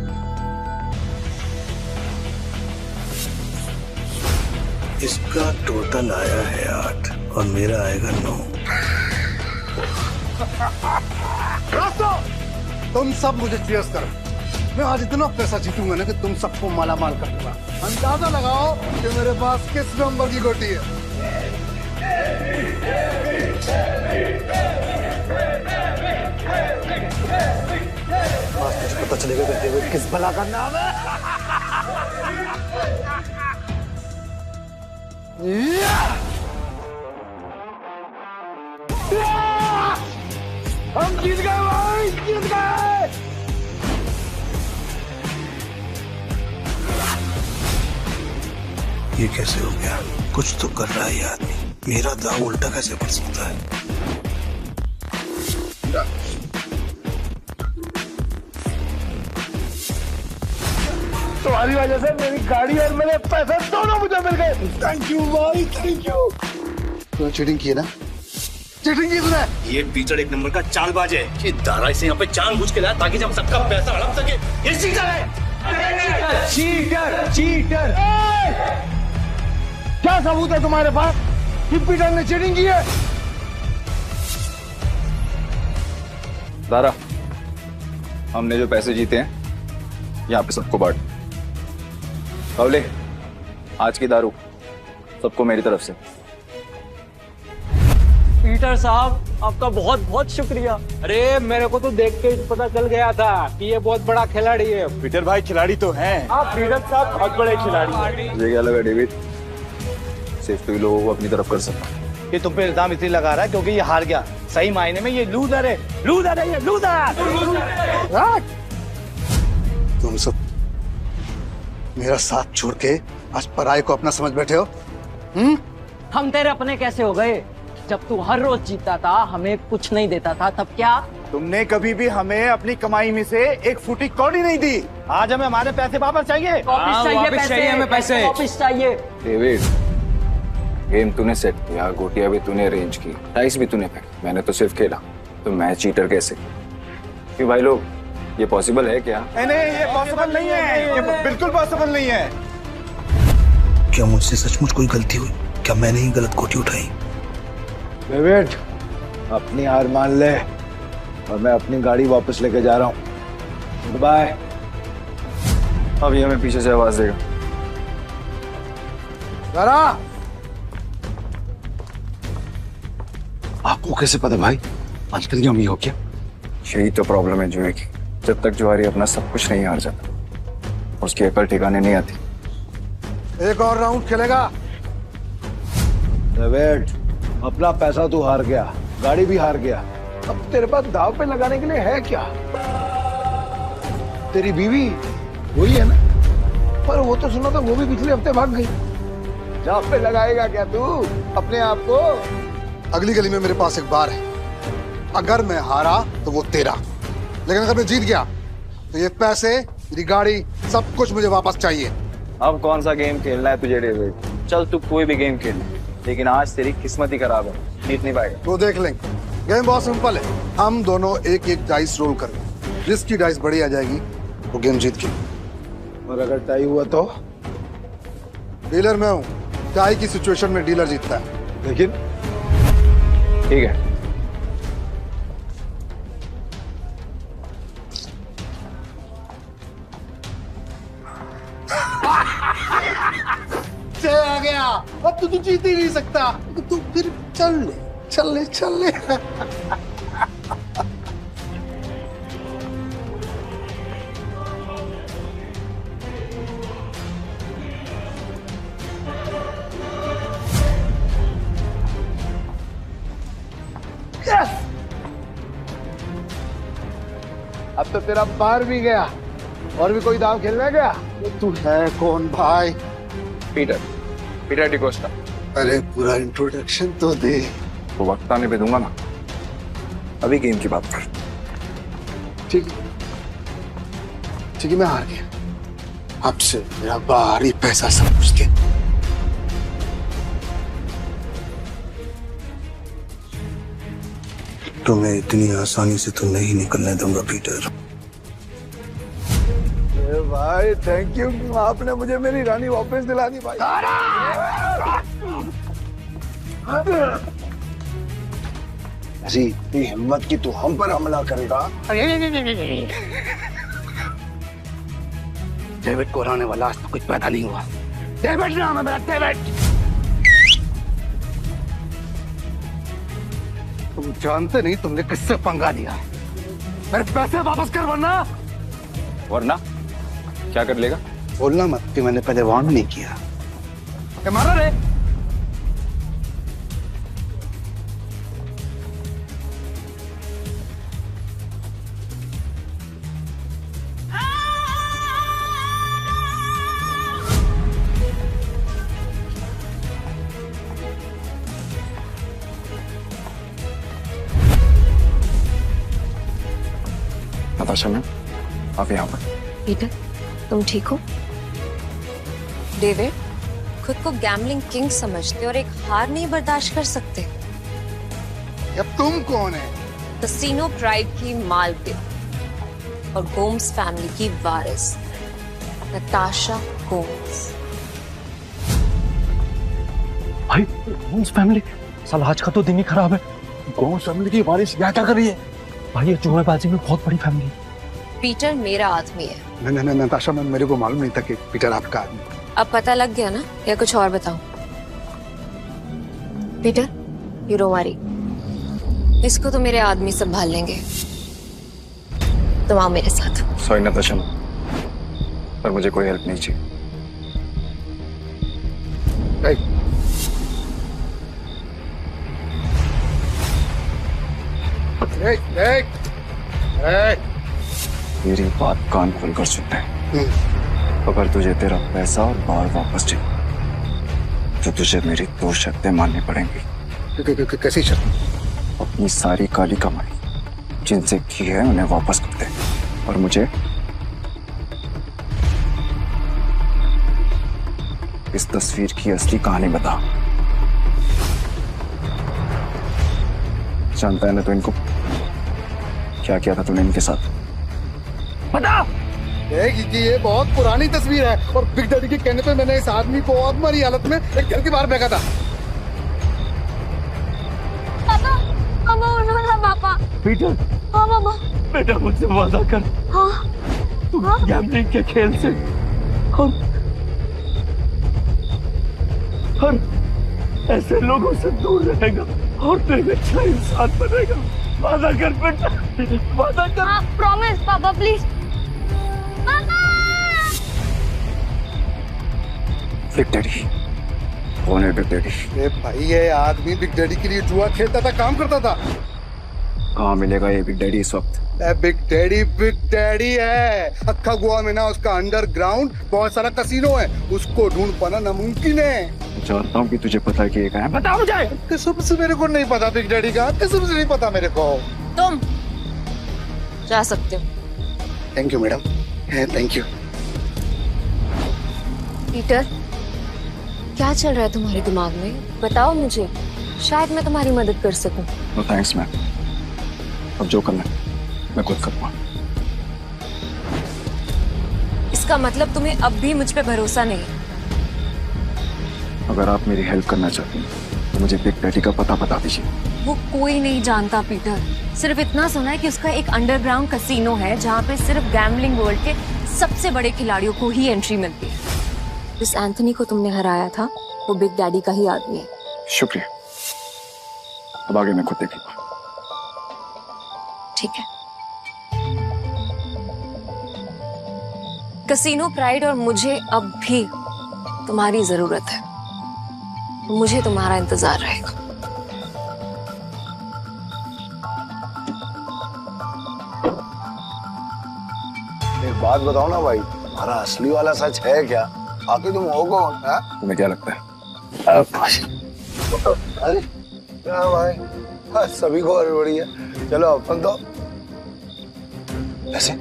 इसका टोटल आया है 8 और मेरा आएगा 9। तुम सब मुझे चीयर्स करो। मैं आज इतना पैसा जीतूंगा ना कि तुम सबको मालामाल कर दूंगा। अंदाजा लगाओ कि मेरे पास किस नंबर की गोटी है। आज तुझे पता चलेगा कि डेविड किस भला का नाम है। हम जीत गए भाई, जीत गए। ये कैसे हो गया? कुछ तो कर रहा है ये आदमी। मेरा दाव उल्टा कैसे पड़ सकता है? तुम्हारी वजह से मेरी गाड़ी और मेरे पैसे दोनों मुझे मिल गए। थैंक यू भाई, थैंक यू। तूने चीटिंग की है ना? चीटिंग की तूने? ये पीटर एक नंबर का चालबाज है। ये दारा इसे यहाँ पे जानबूझ के लाया ताकि जब सबका पैसा हड़प सके। ये चीटर है। Cheater, cheater. क्या सबूत है तुम्हारे पास कि पीटर ने चीटिंग की है? दारा, हमने जो पैसे जीते हैं यहाँ पे सबको बांट। बावले, आज की दारू सबको मेरी तरफ से। पीटर साहब आपका बहुत बहुत शुक्रिया। अरे मेरे को तो देख के पता चल गया था कि ये बहुत बड़ा खिलाड़ी है। पीटर भाई खिलाड़ी तो हैं। आप पीटर साहब बहुत बड़े खिलाड़ी हैं। मुझे क्या लगा डेविड, सिर्फ तो ही लोगों को अपनी तरफ कर सकता। ये तुम पे इल्जाम इसलिए लगा रहा है क्योंकि ये हार गया। सही मायने में ये लूजर है, लूजर है, ये लूजर। तुम सब मेरा साथ छोड़ के आज पराये को अपना समझ बैठे हो। हम तेरे अपने कैसे हो गए? जब तू हर रोज जीता था, हमें कुछ नहीं देता था, तब क्या? तुमने कभी भी हमें अपनी कमाई में से एक फुटी कौड़ी नहीं दी। आज हमें हमारे पैसे वापस चाहिए। वापस चाहिए पैसे, हमें पैसे वापस चाहिए। डेविड, गेम तूने सेट किया, गोटियां भी तूने अरेंज की, डाइस भी तूने फेंकी, मैंने तो सिर्फ खेला। तो मैं चीटर कैसे? क्यों भाई लोग, ये पॉसिबल है क्या? नहीं, ये पॉसिबल नहीं है। ये बिल्कुल पॉसिबल नहीं है। क्या मुझसे सचमुच कोई गलती हुई? क्या मैंने ही गलत गोटी उठाई? डेविड, अपनी हार मान ले और मैं अपनी गाड़ी वापस लेके जा रहा हूँ। Goodbye. अभी हमें पीछे से आवाज देगा। जरा आपको कैसे पता भाई? आजकल ये हो क्या? यही तो प्रॉब्लम है जुए की। जब तक जुआरी अपना सब कुछ नहीं हार जाता, उसकी अकल ठिकाने नहीं आती। एक और राउंड खेलेगा? डेविड, अपना पैसा तू हार गया, गाड़ी भी हार गया। अब तेरे पास दाव पे लगाने के लिए है क्या? तेरी बीवी वही है ना? पर वो तो सुना था वो भी पिछले हफ्ते भाग गई। दाव पे लगाएगा क्या तू अपने आप को? अगली गली में मेरे पास एक बार है। अगर मैं हारा तो वो तेरा, लेकिन अगर मैं जीत गया तो ये पैसे, मेरी गाड़ी, सब कुछ मुझे वापस चाहिए। अब कौन सा गेम खेलना है तुझे डेविड? चल तू कोई भी गेम खेल, लेकिन आज तेरी किस्मत ही खराब है, जीत नहीं पाएगा। वो देख लेंगे। गेम बहुत सिंपल है। हम दोनों एक एक डाइस रोल करेंगे। जिसकी डाइस बड़ी आ जाएगी वो गेम जीत गई। और अगर टाई हुआ तो डीलर मैं हूँ। टाई की सिचुएशन में डीलर जीतता है। लेकिन ठीक है। आ गया। अब तो तू जीत ही नहीं सकता। तू फिर चल ले, चल ले, चल ले। यस! अब तो तेरा पार भी गया। और भी कोई दाव खेलने गया? तू है कौन भाई? पीटर डिकोस्टा। अरे पूरा इंट्रोडक्शन तो दे। तो वक्त आने पे दूंगा ना, अभी गेम की बात कर। ठीक है, मैं हार गया। आपसे मेरा बाहरी पैसा सब कुछ के। तुम्हें इतनी आसानी से तो नहीं निकलने दूंगा पीटर। भाई थैंक यू, आपने मुझे मेरी रानी वापस दिला दी भाई। ऐसी इतनी हिम्मत की तू हम पर हमला करेगा? डेविड को हराने वाला आज तो कुछ पैदा नहीं हुआ। डेविड नाम है मेरा, डेविड। तुम जानते नहीं तुमने किससे पंगा लिया। मेरे पैसे वापस कर वरना क्या कर लेगा? बोलना मत कि मैंने पहले वार्न नहीं किया। मारा रे। नताशा मैम, आप यहाँ पर। पीटर, तुम ठीक हो? डेविड, खुद को गैम्बलिंग किंग समझते और एक हार नहीं बर्दाश्त कर सकते। अब तुम कौन है? कसीनो प्राइड की मालकिन और गोम्स फैमिली की वारिस नताशा गोम्स। भाई गोम्स फैमिली, साला आज का तो दिन ही खराब है। गोम्स फैमिली की वारिस यहाँ क्या कर रही है? भाई ये जुएबाजी में बहुत बड़ी फैमिली है। पीटर मेरा आदमी है। नहीं नताशा मैम, मेरे को मालूम नहीं था कि पीटर आपका आदमी। अब पता लग गया ना, या कुछ और बताऊं? पीटर, यू डोंट वरी, इसको तो मेरे आदमी संभाल लेंगे। तुम आओ मेरे साथ। सॉरी नताशा मैम, पर मुझे कोई हेल्प नहीं चाहिए। मेरी बात कान खोलकर सुनता है। अगर तुझे तेरा पैसा और बार वापस चाहिए तो तुझे मेरी 2 शर्तें माननी पड़ेंगी। कैसी शर्तें? अपनी सारी काली कमाई जिनसे की है उन्हें वापस कर दे, और मुझे इस तस्वीर की असली कहानी बता। जानता है ना तो इनको क्या किया था तूने इनके साथ? बता। ये बहुत पुरानी तस्वीर है और बिग डैडी के कहने पे मैंने इस आदमी को और मरी हालत में एक घर के बाहर फेंका था। पापा। पीटर। हाँ पापा। बेटा मुझसे वादा कर। हाँ। तू गैम्बलिंग के खेल से और ऐसे लोगों से दूर रहेगा और तू एक अच्छा इंसान बनेगा। वादा कर बेटा, वादा कर। प्रॉमिस पापा, प्लीज। बिग डैडी कौन है? Big daddy? भाई ये आदमी बिग डैडी के लिए जुआ खेलता था, काम करता था। कहाँ मिलेगा ये बिग डैडी इस वक्त? बिग डैडी है। अक्खा गोवा में ना उसका अंडरग्राउंड बहुत सारा कसीनो है, उसको ढूंढ पाना नामुमकिन है। जानता हूँ कि तुझे पता है कि ये कहाँ है। बता मुझे। कसम से मेरे को नहीं पता बिग डैडी का, कसम से नहीं पता मेरे को। तुम जा सकते हो। Thank you madam, thank you. Peter, क्या चल रहा है तुम्हारे दिमाग में? बताओ मुझे, शायद मैं तुम्हारी मदद कर सकूं। नो थैंक्स मैम, अब जो करना है मैं खुद करूंगा। इसका मतलब तुम्हें अब भी मुझ पे भरोसा नहीं? अगर आप मेरी हेल्प करना चाहती हैं तो मुझे बिग डैडी का पता बता दीजिए। वो कोई नहीं जानता पीटर, सिर्फ इतना सुना है कि उसका एक अंडरग्राउंड कसीनो है जहाँ पे सिर्फ गैम्बलिंग वर्ल्ड के सबसे बड़े खिलाड़ियों को ही एंट्री मिलती है। जिस एंथनी को तुमने हराया था वो बिग डैडी का ही आदमी है। शुक्रिया, अब आगे मैं खुद देखूंगा। ठीक है। कसीनो प्राइड और मुझे अब भी तुम्हारी जरूरत है, मुझे तुम्हारा इंतजार रहेगा। एक बात बताओ ना भाई, तुम्हारा असली वाला सच है क्या? आखिर तुम हो कौन? तुम्हें क्या लगता है? अरे क्या भाई, सभी को हड़बड़ी है। चलो अपन तो पैसे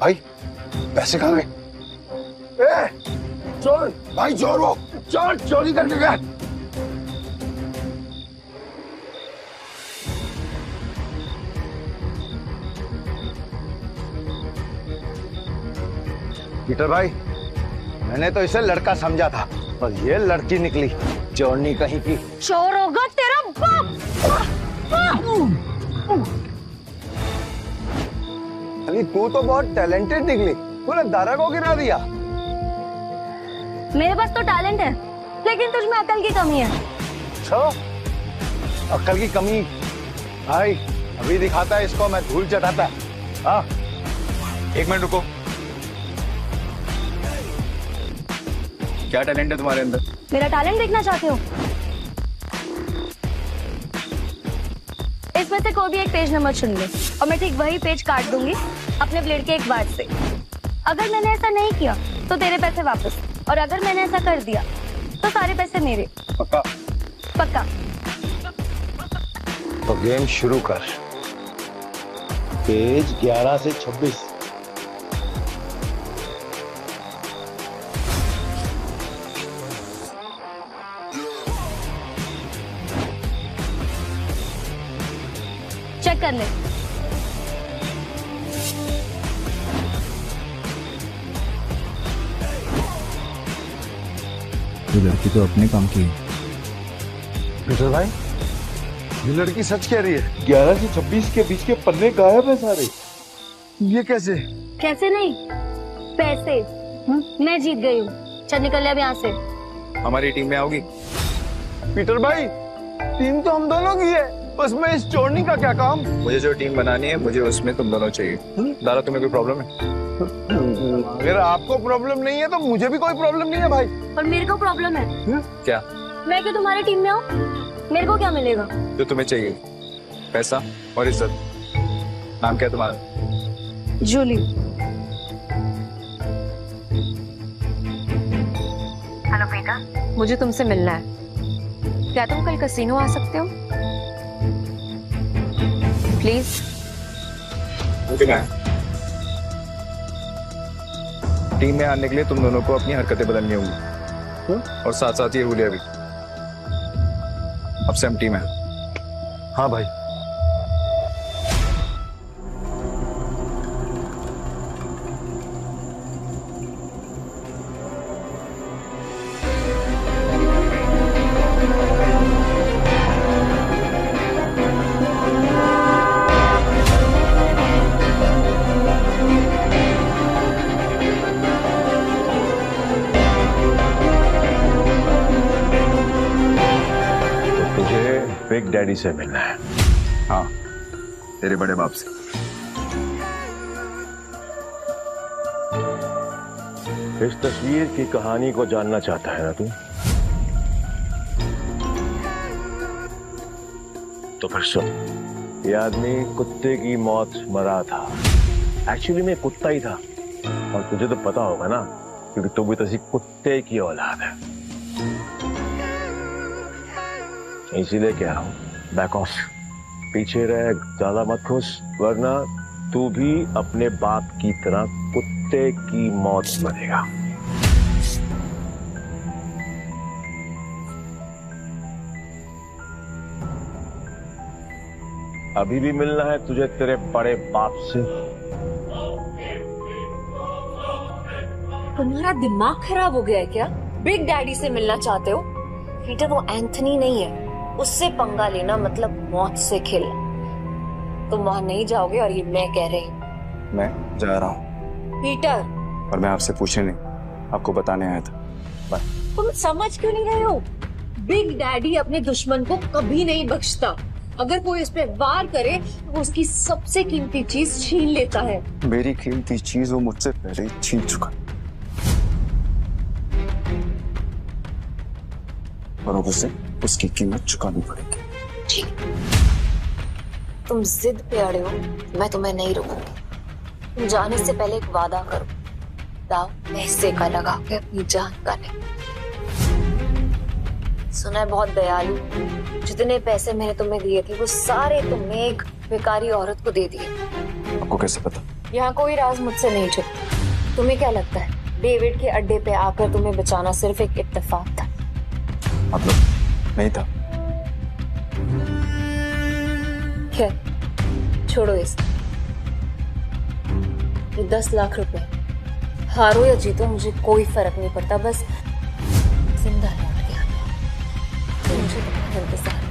भाई, पैसे कहाँ गए? चोर भाई, चोर वो चोर चोरी करके गया। पीटर भाई, मैंने तो इसे लड़का समझा था, पर ये लड़की निकली चोरनी कहीं की। चोर होगा तेरा बाप। अरे तू तो बहुत टैलेंटेड निकली, तूने दारा को गिरा दिया। मेरे पास तो टैलेंट है, लेकिन तुझ में अकल की कमी है। अच्छा, अकल की कमी? भाई अभी दिखाता है इसको, मैं धूल चटाता। हाँ, एक मिनट रुको। क्या टैलेंट है तुम्हारे अंदर? मेरा टैलेंट देखना चाहते हो? इसमें से कोई भी एक पेज नंबर चुन ले और मैं ठीक वही पेज काट दूंगी अपने ब्लेड के एक बार से। अगर मैंने ऐसा नहीं किया तो तेरे पैसे वापस, और अगर मैंने ऐसा कर दिया तो सारे पैसे मेरे। पक्का? पक्का। तो गेम शुरू कर। पेज 11 से 26। चेक कर ले। ये लड़की तो अपने काम की है। पीटर भाई, ये लड़की सच कह रही है। 11 से 26 के बीच के पन्ने गायब है सारे। ये कैसे? कैसे नहीं, पैसे। मैं जीत गई हूँ, चल निकल ले अब यहाँ से। हमारी टीम में आओगी? पीटर भाई, टीम तो हम दोनों की है, उसमें इस चोरनी का क्या काम? मुझे जो टीम बनानी है, मुझे उसमें तुम दोनों चाहिए। दारा, तुम्हें कोई प्रॉब्लम है? अगर आपको प्रॉब्लम नहीं है तो मुझे भी कोई प्रॉब्लम नहीं है भाई। पर मेरे को प्रॉब्लम है। क्या? मैं क्यों तुम्हारी टीम में हूँ? मेरे को क्या मिलेगा? जो तुम्हें चाहिए, पैसा और इज्जत। नाम क्या है तुम्हारा? जूली। हेलो बेटा, मुझे तुमसे मिलना है। क्या तुम कल कसीनो आ सकते हो प्लीज? टीम में आने के लिए तुम दोनों को अपनी हरकतें बदलनी होंगी, और साथ साथ ये हुलिया भी। अब से हम टीम है। हाँ भाई। बिग डैडी से मिलना है। हाँ, तेरे बड़े बाप से। इस तस्वीर की कहानी को जानना चाहता है ना तू? तो फिर सुन, ये आदमी कुत्ते की मौत मरा था। एक्चुअली में कुत्ता ही था, और तुझे तो पता होगा ना, क्योंकि तू भी तो कुत्ते की औलाद है। इसीलिए कह रहा हूं, बैक ऑफ, पीछे रह, ज्यादा मत खुश, वरना तू भी अपने बाप की तरह कुत्ते की मौत मरेगा। अभी भी मिलना है तुझे तेरे बड़े बाप से। तुम्हारा दिमाग खराब हो गया है क्या? बिग डैडी से मिलना चाहते हो? पीटर, वो एंथनी नहीं है, उससे पंगा लेना मतलब मौत से खेलना। तुम वहां नहीं जाओगे, और ये मैं कह रही हूँ। मैं जा रहा हूँ पीटर। और मैं आपसे पूछने नहीं, आपको बताने आया था। बाय। तुम समझ क्यों नहीं रहे हो? बिग डैडी अपने दुश्मन को कभी नहीं बख्शता। अगर कोई इस पे वार करे तो उसकी सबसे कीमती चीज छीन लेता है। मेरी कीमती चीज वो मुझसे पहले ही छीन चुका, और अब उसे उसकी कीमत चुकानी पड़ेगी। ठीक, तुम जिद पे अड़े हो, मैं तुम्हें नहीं रोकूंगी। तुम जाने से पहले एक वादा करो, दाव पैसे का लगा के अपनी जान का नहीं। सुना है बहुत दयालु, जितने पैसे मैंने तुम्हें दिए थे वो सारे तुमने एक बेकारी औरत को दे दिए। आपको कैसे पता? यहाँ कोई राज मुझसे नहीं छुपता। तुम्हें क्या लगता है डेविड के अड्डे पे आकर तुम्हें बचाना सिर्फ एक इत्तेफाक था? मतलब नहीं था। खैर छोड़ो इस। ये 10 लाख रुपए हारो या जीतो मुझे कोई फर्क नहीं पड़ता, बस जिंदा लौट के आना। तो मुझे तुम्हारा इंतजार है।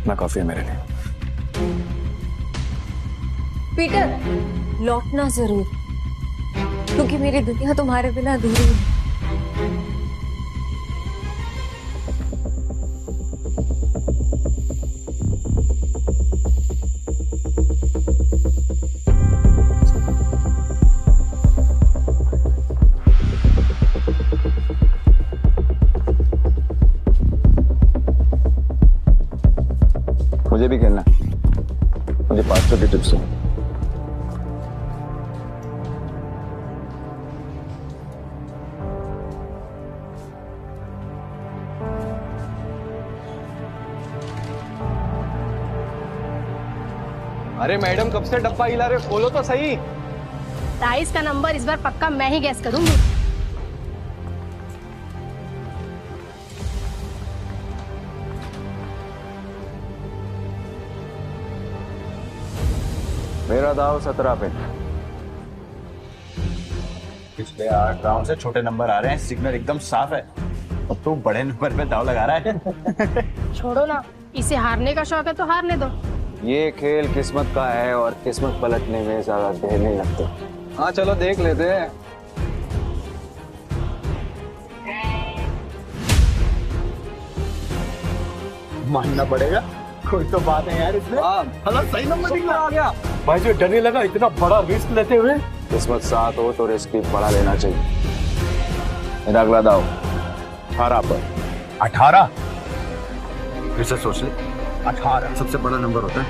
ना काफी है मेरे लिए। पीटर लौटना जरूर, क्योंकि मेरी दुनिया तुम्हारे बिना अधूरी है। मुझे भी खेलना है। मुझे 500 की टिप्स है। अरे मैडम कब से डब्बा हिला रहे हो? खोलो तो सही। राइस का नंबर इस बार पक्का मैं ही गैस करूंगी। मेरा दाव 17 पे। पिछले 8 राउंड से छोटे नंबर आ रहे हैं, सिग्नल एकदम साफ है। अब तू बड़े नंबर पे दाव लगा रहा है। छोड़ो ना, इसे हारने का शौक है तो हारने दो। ये खेल किस्मत का है और किस्मत पलटने में ज्यादा देर नहीं लगती। हाँ चलो देख लेते हैं। मानना पड़ेगा, कोई तो बात है यार इसमें। हाँ सही नंबर निकला आ गया। भाई जो डर नहीं लगा इतना बड़ा रिस्क लेते हुए। किस्मत साथ हो तो रिस्क भी बड़ा लेना चाहिए। मेरा अगला दाव 18 पर। 18? फिर से सोच ले। 18 सबसे बड़ा नंबर होता है।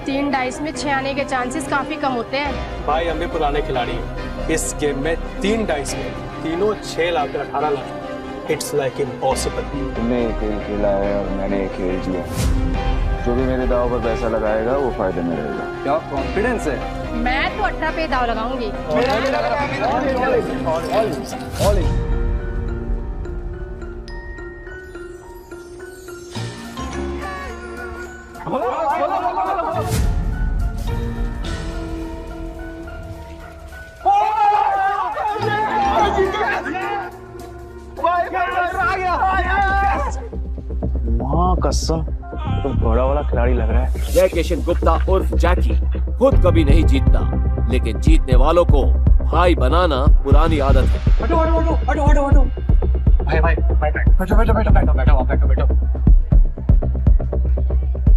3 डाइस में 6 आने के चांसेस काफी कम होते हैं। भाई हम भी पुराने खिलाड़ी हैं। इस गेम में 3 डाइस में तीनों 6 lakh 18 lakh. It's like impossible. तुमने एक खेल खेला है और मैंने एक खेल जिया। जो भी मेरे दाव पर पैसा लगाएगा वो फायदे में रहेगा। क्या कॉन्फिडेंस है? मैं तो 18 पे दाव लगाऊंगी। माँ कसम तो बड़ा वाला खिलाड़ी लग रहा है। जय किशन गुप्ता उर्फ जैकी खुद कभी नहीं जीतता, लेकिन जीतने वालों को भाई बनाना पुरानी आदत है। हटो हटो हटो हटो हटो हटो। भाई भाई बैठो बैठो बैठो बैठो बैठो बैठो बैठो।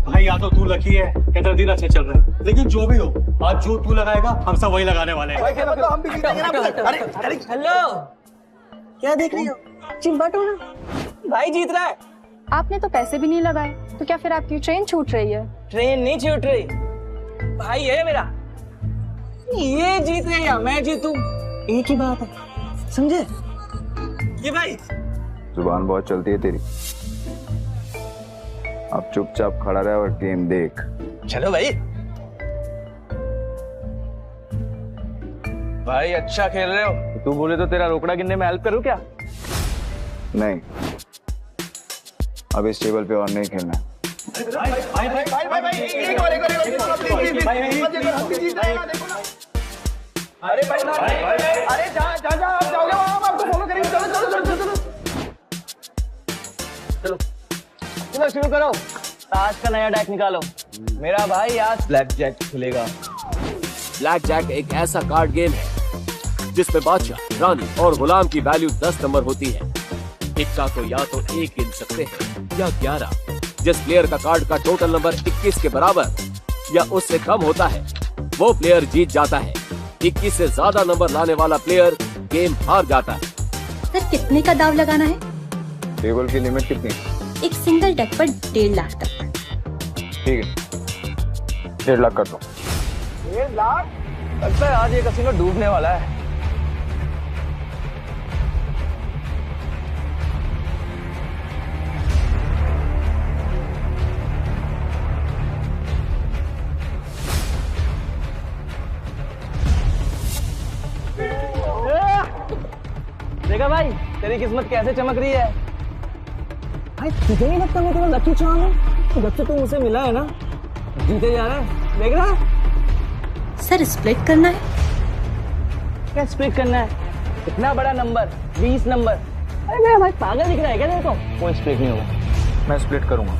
भाई या तो तू लकी है या तेरे दिन अच्छे चल रहे हैं, लेकिन जो भी हो आज जो तू लगाएगा हम सब वही लगाने वाले हैं। हम भी जीतेंगे ना। अरे हेलो, क्या देख रही हो? चिंबाटो ना, भाई जीत रहा है। आपने तो पैसे भी नहीं लगाए, तो क्या फिर आपकी ट्रेन छूट रही है? ट्रेन नहीं छूट रही, भाई है मेरा। ये जीत गया या मैं जीतूं, एक ही बात है, समझे? ये भाई जुबान बहुत चलती है तेरी। अब चुपचाप खड़ा रहे और गेम देख। चलो भाई। भाई अच्छा खेल रहे हो। तू बोले तो तेरा रोकड़ा गिनने में हेल्प करूं क्या? नहीं, अब इस टेबल पे और नहीं खेलना। चलो शुरू करो। ताश का नया डेक निकालो। मेरा भाई आज ब्लैक जैक खेलेगा। ब्लैक जैक एक ऐसा कार्ड गेम है जिसमें बादशाह, रानी और गुलाम की वैल्यू 10 नंबर होती है। इक्का को या तो 1 गिन सकते हैं या 11। जिस प्लेयर का कार्ड का टोटल नंबर 21 के बराबर या उससे कम होता है वो प्लेयर जीत जाता है। 21 से ज्यादा नंबर लाने वाला प्लेयर गेम हार जाता है। सर कितने का दाव लगाना है? टेबल की लिमिट कितनी? एक सिंगल डेक पर 1.5 लाख तक। ठीक है, 1.5 लाख कर दो। 1.5 लाख? लगता है आज ये कसिनो डूबने वाला है। देखा भाई तेरी किस्मत कैसे चमक रही है। भाई तुझे नहीं लगता मैं तेरा लकी चार्म हूँ? जब से तू मुझसे मिला है ना जीते जा रहा है, देख रहा है। सर स्प्लिट करना है? क्या स्प्लिट करना है? इतना बड़ा नंबर 20 नंबर, अरे मेरा भाई पागल दिख रहा है क्या तेरे को? कोई स्प्लिट नहीं होगा। मैं स्प्लिट करूंगा।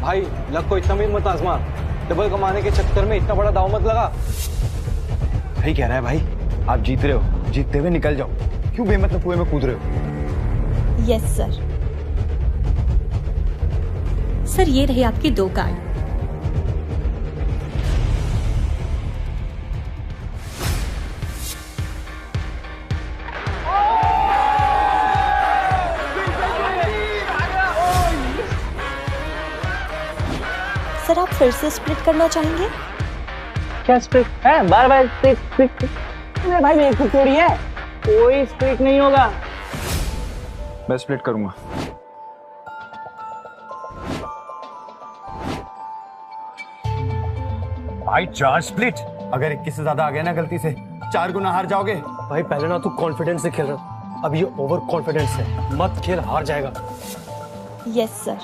भाई लक को इतना भी मत आजमा, डबल कमाने के चक्कर में इतना बड़ा दाव मत लगा। सही कह रहा है भाई, आप जीत रहे हो, जीतते हुए निकल जाओ, क्यों बेमतलब कुएं में कूद रहे हो? Yes sir. सर ये रही आपकी 2 कार्ड। सर आप फिर से स्प्लिट करना चाहेंगे? क्या स्प्लिट है? बार बार स्प्लिट। अरे भाई मेरी खुद थोड़ी है, कोई स्प्लिट नहीं होगा। मैं स्प्लिट करूंगा। भाई 4 स्प्लिट, अगर 21 से ज्यादा आ गया ना गलती से 4 गुना हार जाओगे। भाई पहले ना तू कॉन्फिडेंस से खेल रहा, अब ये ओवर कॉन्फिडेंस है, मत खेल, हार जाएगा। Yes sir.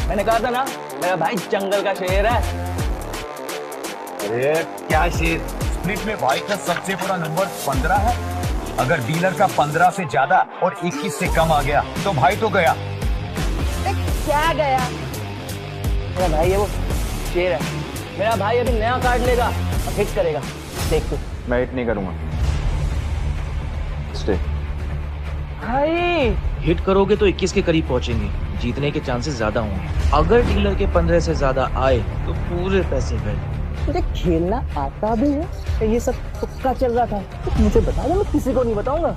मैंने कहा था ना मेरा भाई जंगल का शेर है। अरे क्या शेर, स्प्लिट में भाई का सबसे बड़ा नंबर 15 है। अगर डीलर का 15 से ज्यादा और 21 से कम आ गया तो भाई तो गया। क्या गया? मेरा भाई है वो शेर है, मेरा भाई अभी नया कार्ड लेगा और हिट करेगा, देख तू। मैं हिट नहीं करूंगा। स्टे। भाई हिट करोगे तो 21 के करीब पहुंचेंगे, जीतने के चांसेस ज्यादा होंगे। अगर डीलर के 15 से ज्यादा आए तो पूरे पैसे गए। तुझे खेलना आता भी है? ये सब तुक्का चल रहा था, तो मुझे बता दे, मैं किसी को नहीं बताऊंगा।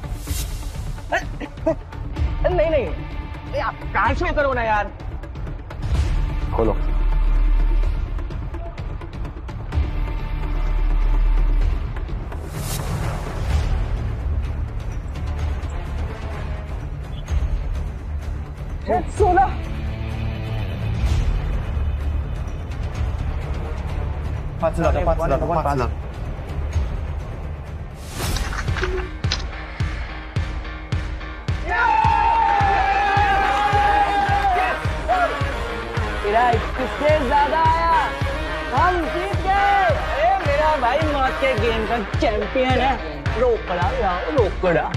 नहीं कार शो करो ना यार। खोलो। सोना 5 लाख। तेरा 21 से ज्यादा आया, हम जीत गए। अरे मेरा भाई मौत के गेम का चैंपियन है। रोकड़ा लाओ, रोकड़ा।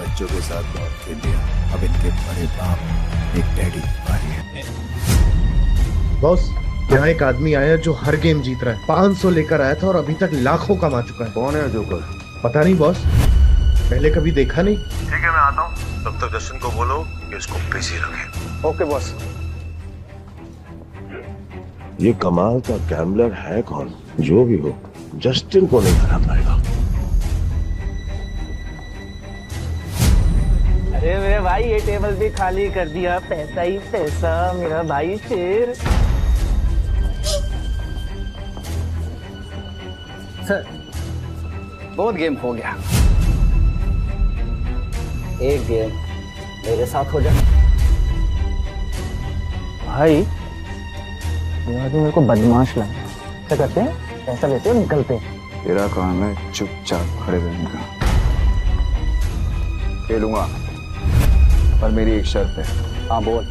बच्चों के साथ बहुत खेल लिया, अब इनके बड़े बाप एक डैडी बारी है। बॉस यहाँ एक आदमी आया जो हर गेम जीत रहा है, 500 लेकर आया था और अभी तक लाखों कमा चुका है। कौन है जोकर? पता नहीं बॉस, पहले कभी देखा नहीं। ठीक है मैं आता हूँ, तब तक जस्टिन को बोलो कि इसको बिजी रखे। Okay boss. ये कमाल का गैम्बलर है कौन? जो भी हो, जस्टिन को नहीं हरा पाएगा। अरे मेरे भाई ये टेबल भी खाली कर दिया, पैसा ही पैसा, मेरा भाई शेर। सर बहुत गेम हो गया, एक गेम मेरे साथ हो जाए। भाई मेरे को बदमाश लगा। क्या करते हैं? पैसा लेते हैं, निकलते हैं। तेरा काम है चुपचाप खड़े रहने का। खेलूंगा पर मेरी एक शर्त है। हाँ बोल।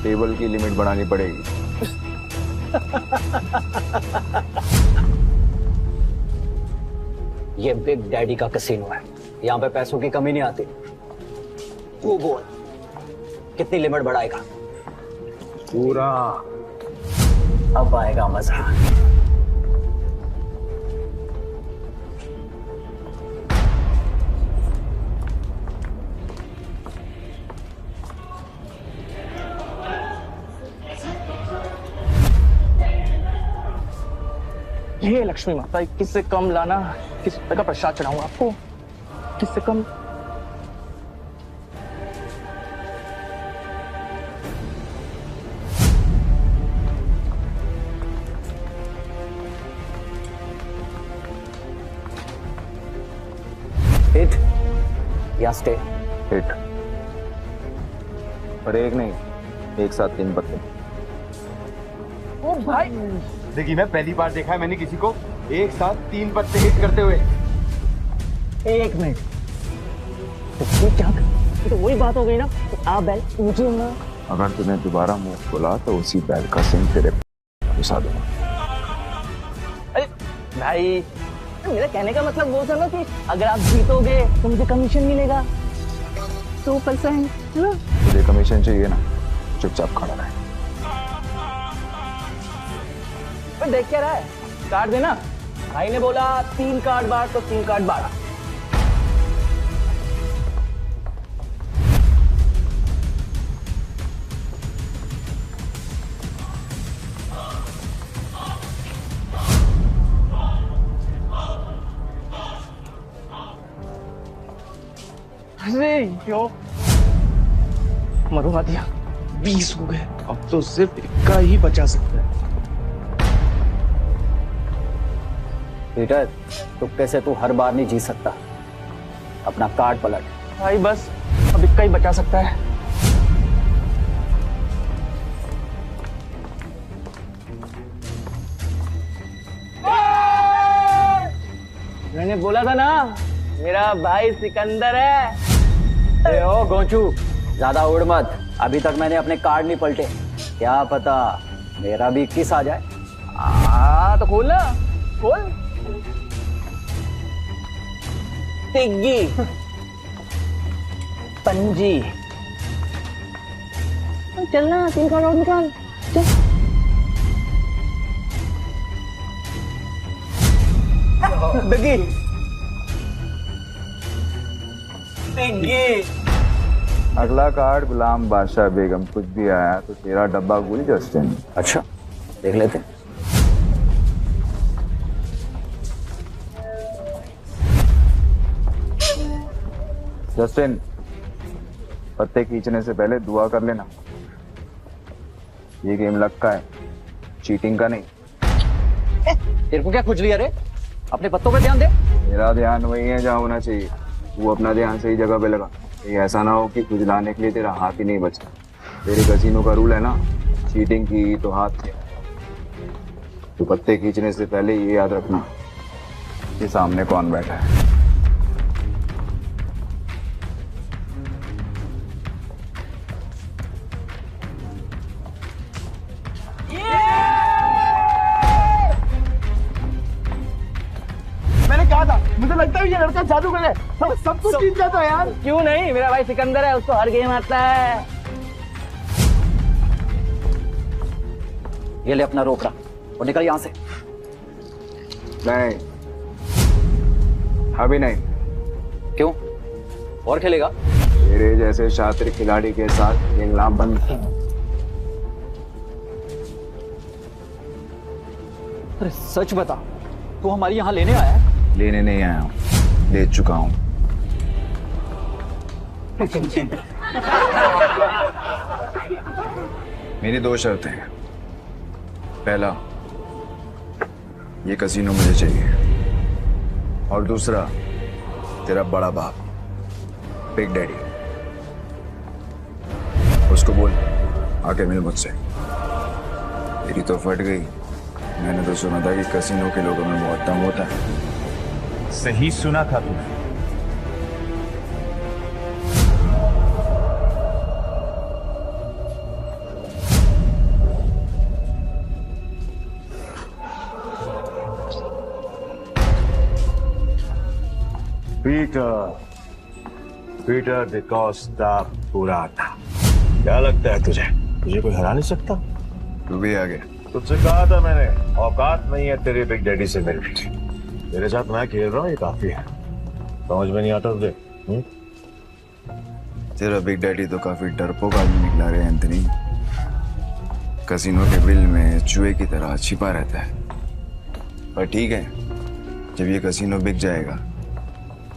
टेबल की लिमिट बढ़ानी पड़ेगी। ये बिग डैडी का कैसीनो है, यहाँ पे पैसों की कमी नहीं आती। तू बोल कितनी लिमिट बढ़ाएगा? पूरा। अब आएगा मजा। हे लक्ष्मी माता, 21 से कम लाना, किस रुपए का प्रसाद चढ़ाऊं आपको? 21 से कम। हिट या स्टे? हिट। और एक नहीं, एक साथ 3 पत्ते। ओ भाई, देखिए मैं पहली बार देखा है मैंने किसी को एक साथ 3 पत्ते हिट करते हुए। एक मिनट, तो क्या? तो वही बात हो गई ना, तो आप बैल ऊंची होना। अगर तूने दोबारा मुंह खोला तो उसी बैल का सिंह तेरे घुसा दूंगा। अरे भाई, मेरा कहने का मतलब वो था ना कि अगर आप जीतोगे तो मुझे कमीशन मिलेगा 2%, है ना? तुझे कमीशन चाहिए ना, चुपचाप खड़ा रहे। देख क्या रहा है, कार्ड देना। भाई ने बोला 3 कार्ड बांट तो 3 कार्ड बांट। अरे यो, मरुआ दिया, 20 हो गए। अब तो सिर्फ 1 का ही बचा सकता है। पीटर, तुक्के से तू हर बार नहीं जीत सकता, अपना कार्ड पलट। भाई बस अब 1 का ही बचा सकता है। मैंने बोला था ना, मेरा भाई सिकंदर है। ओ गोंचू, ज्यादा उड़ मत, अभी तक मैंने अपने कार्ड नहीं पलटे, क्या पता मेरा भी 21 आ जाए। तो खोल ना, खोल। तिग्गी, पंजी, चलना 3 कार्ड और निकाल, चल। तिग्गी, तिग्गी। अगला कार्ड गुलाम बादशाह बेगम। कुछ भी आया तो तेरा डब्बा गुल जस्टिन। अच्छा, देख लेते। जस्टिन, पत्ते खींचने से पहले दुआ कर लेना। ये गेम लक का है, चीटिंग का नहीं। तेरे को क्या खुजली है रे? अपने पत्तों पे ध्यान दे। मेरा ध्यान वही है जहाँ होना चाहिए, वो अपना ध्यान सही जगह पे लगा। ये ऐसा ना हो कि खुजलाने के लिए तेरा हाथ ही नहीं बचा। तेरे कसीनो का रूल है ना, चीटिंग की तो हाथ से। तो पत्ते खींचने से पहले ये याद रखना कि सामने कौन बैठा है। मैंने कहा था, मुझे लगता है ये लड़का जादूगर है, सब कुछ जीत जाता है यार। क्यों नहीं, मेरा भाई सिकंदर है, उसको हर गेम आता है। ये ले अपना रोकड़ा और निकल यहाँ से। नहीं, अभी नहीं। क्यों? और खेलेगा? तेरे जैसे शातिर खिलाड़ी के साथ खेलना बंद। अरे सच बता, तू हमारी यहाँ लेने आया है? लेने नहीं आया हूँ, ले चुका हूँ। मेरी 2 शर्तें हैं। पहला, ये कसीनो मुझे चाहिए, और दूसरा, तेरा बड़ा बाप बिग डैडी, उसको बोल आके मिल मुझसे। तेरी तो फट गई। मैंने तो सुना था कि कसीनो के लोगों में बहुत दम होता है। सही सुना था तूने। पीटर डिकोस्टा पुराटा। क्या लगता है तुझे, तुझे कोई हरा नहीं सकता? तू भी आ गया। तुझसे कहा था मैंने, औकात नहीं है तेरे बिग डैडी से मिलने की। तेरे साथ मैं खेल रहा हूँ, ये काफी है। समझ में नहीं आता तुझे? तेरा बिग डैडी तो काफी डरपोक आदमी निकला रे एंथनी। कसीनो के बिल में चूहे की तरह छिपा रहता है। पर ठीक है, जब ये कसीनो बिक जाएगा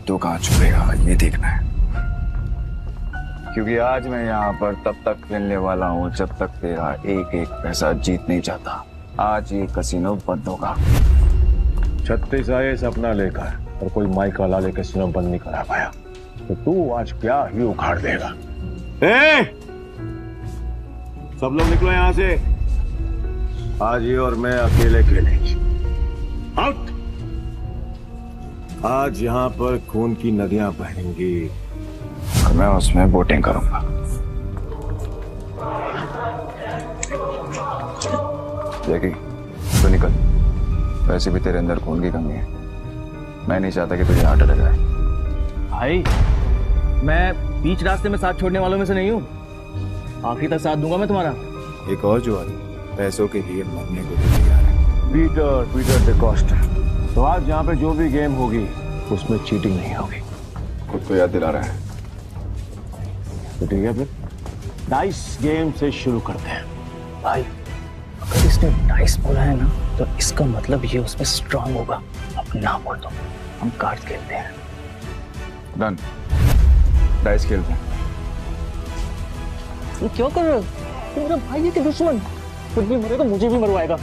तो कहाँ छुपेगा ये देखना है, क्योंकि आज मैं यहाँ पर तब तक खेलने वाला हूँ जब तक तेरा एक एक पैसा जीत नहीं जाता। आज ये कसीनो बंद होगा। 36 आए सपना लेकर और कोई माइक वाला ले कसीनो बंद नहीं करा पाया, तो तू आज क्या ही उखाड़ देगा। सब लोग निकलो यहाँ से, आज ये और मैं अकेले खेलेंगे। आउट। आज यहाँ पर खून की नदियां बहेंगी और मैं उसमें बोटिंग करूंगा। जैकी तो निकल, वैसे भी तेरे अंदर खून की कमी है, मैं नहीं चाहता कि तुझे हार्ट अटैक आए। भाई मैं बीच रास्ते में साथ छोड़ने वालों में से नहीं हूँ, आखिरी तक साथ दूंगा मैं तुम्हारा। एक और जुआरी पैसों के लिए मरने को भी तैयार है। पीटर डिकोस्टा। तो आज यहाँ पे जो भी गेम होगी उसमें चीटिंग नहीं होगी। खुद को याद दिला रहा है तो ठीक है, फिर डाइस गेम से शुरू करते हैं। भाई अगर इसने डाइस बोला है ना तो इसका मतलब ये उसमें स्ट्रांग होगा। अब ना बोल दो, हम कार्ड खेलते हैं। डन, डाइस खेलते हैं। ये क्यों कर रहे हो? तुम मेरा भाई है कि दुश्मन? खुद भी मरे तो मुझे भी मरवाएगा।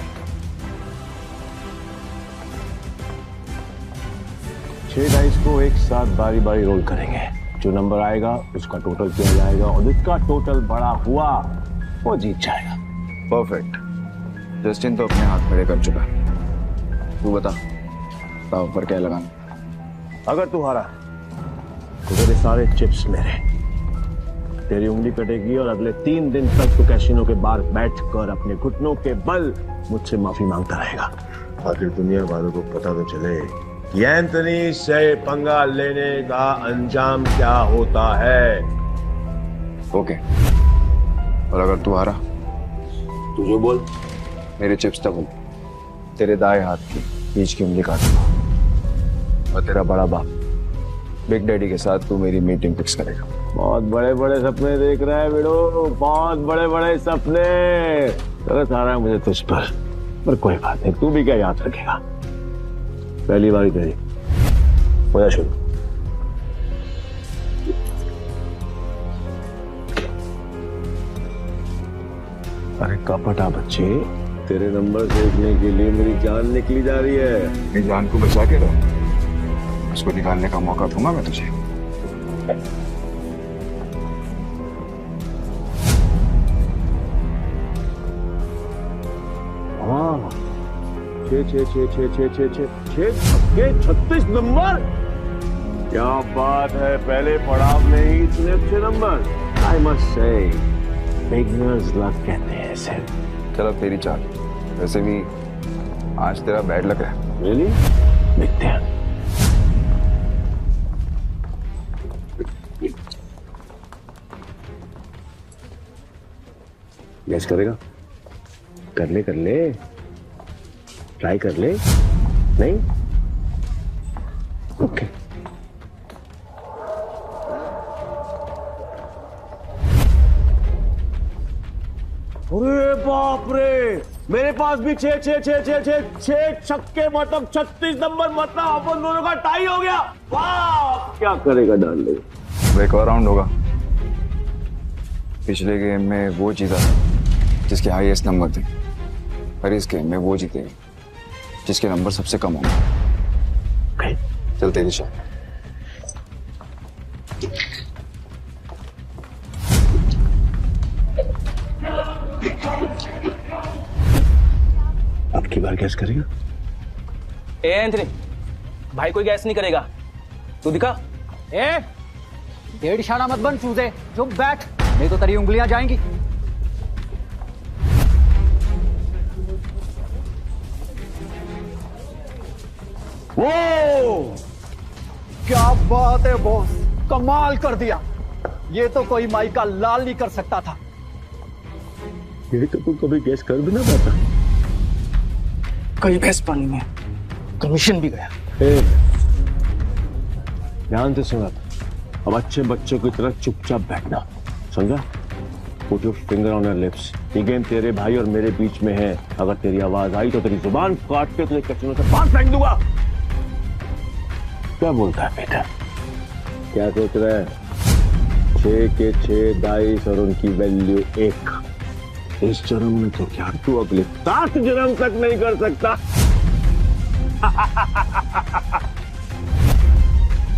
6 डाइस को एक साथ बारी बारी रोल करेंगे, जो नंबर आएगा उसका टोटल किया जाएगा और जिसका टोटल बड़ा हुआ वो जीत जाएगा। परफेक्ट। जस्टिन तो अपने हाथ खड़े कर चुका है, तू बता दाव पर क्या लगाना। अगर तू हारा तो तेरे सारे चिप्स मेरे, तेरी उंगली कटेगी और अगले 3 दिन तक तू कैसीनो के बाहर बैठकर अपने घुटनों के बल मुझसे माफी मांगता रहेगा। आखिर दुनिया वालों को पता तो चले कि एंथनी से पंगा लेने का अंजाम क्या होता है। ओके, और अगर तू हारा तू जो बोल, मेरे चिप्स डबल, तेरे दाएं हाथ की बीच की उंगली काटूंगा और तेरा बड़ा बाप बिग डैडी के साथ तू मेरी मीटिंग फिक्स करेगा। बहुत बड़े बड़े सपने देख रहा है बेड़ो, बहुत बड़े बड़े सपने। तरस आ रहा है मुझे तुझ पर कोई बात नहीं, तू भी क्या याद रखेगा। पहली बारी तेरी, हो जा शुरू। अरे कपटा बच्चे, तेरे नंबर देखने के लिए मेरी जान निकली जा रही है। मेरी जान को बचा के रहो, उसको निकालने का मौका दूंगा मैं तुझे। हाँ, 36 नंबर, क्या बात है। पहले पड़ाव में ही इतने अच्छे number. I must say beginners luck कहते हैं इसे। चलो तेरी चाल, वैसे भी आज तेरा बैड लग रहा है। रियली? देखते हैं। गैस करेगा? कर ले, ट्राई कर ले। नहीं? ओके। अरे बाप रे, मेरे पास भी 6 छक्के, मतलब 36 नंबर, मतलब अपन दोनों का टाई हो गया। वाह, क्या करेगा डार्लिंग? एक और राउंड होगा। पिछले गेम में वो जीता जिसके हाईएस्ट नंबर थे, और इस गेम में वो जीतेगा जिसके नंबर सबसे कम होंगे। चल तेरी शॉट। अब की बार गैस करेगा? ए एंथनी, भाई कोई गैस नहीं करेगा, तू दिखा। ए डेढ़ इशारा मत बन चूजे, चुप बैठ, नहीं तो तेरी उंगलियां जाएंगी। वो क्या बात है बॉस, कमाल कर दिया। ये तो कोई माई का लाल नहीं कर सकता था। ये तो तू कभी गैस कर भी ना पाता। कई भैंस पानी में, कमीशन भी गया। ध्यान से सुना, अब अच्छे बच्चों की तरह चुपचाप बैठना, समझा? Put your finger on your lips. ये गेम तेरे भाई और मेरे बीच में है। अगर तेरी आवाज आई तो तेरी जुबान काट के तुझे कैसीनो से बाहर फेंक दूंगा। क्या बोलता है बेटा? क्या सोच रहा है? 6 के 6 डाइस और उनकी वैल्यू 1। इस जन्म में तो क्या तू अगले 7 जन्म तक नहीं कर सकता।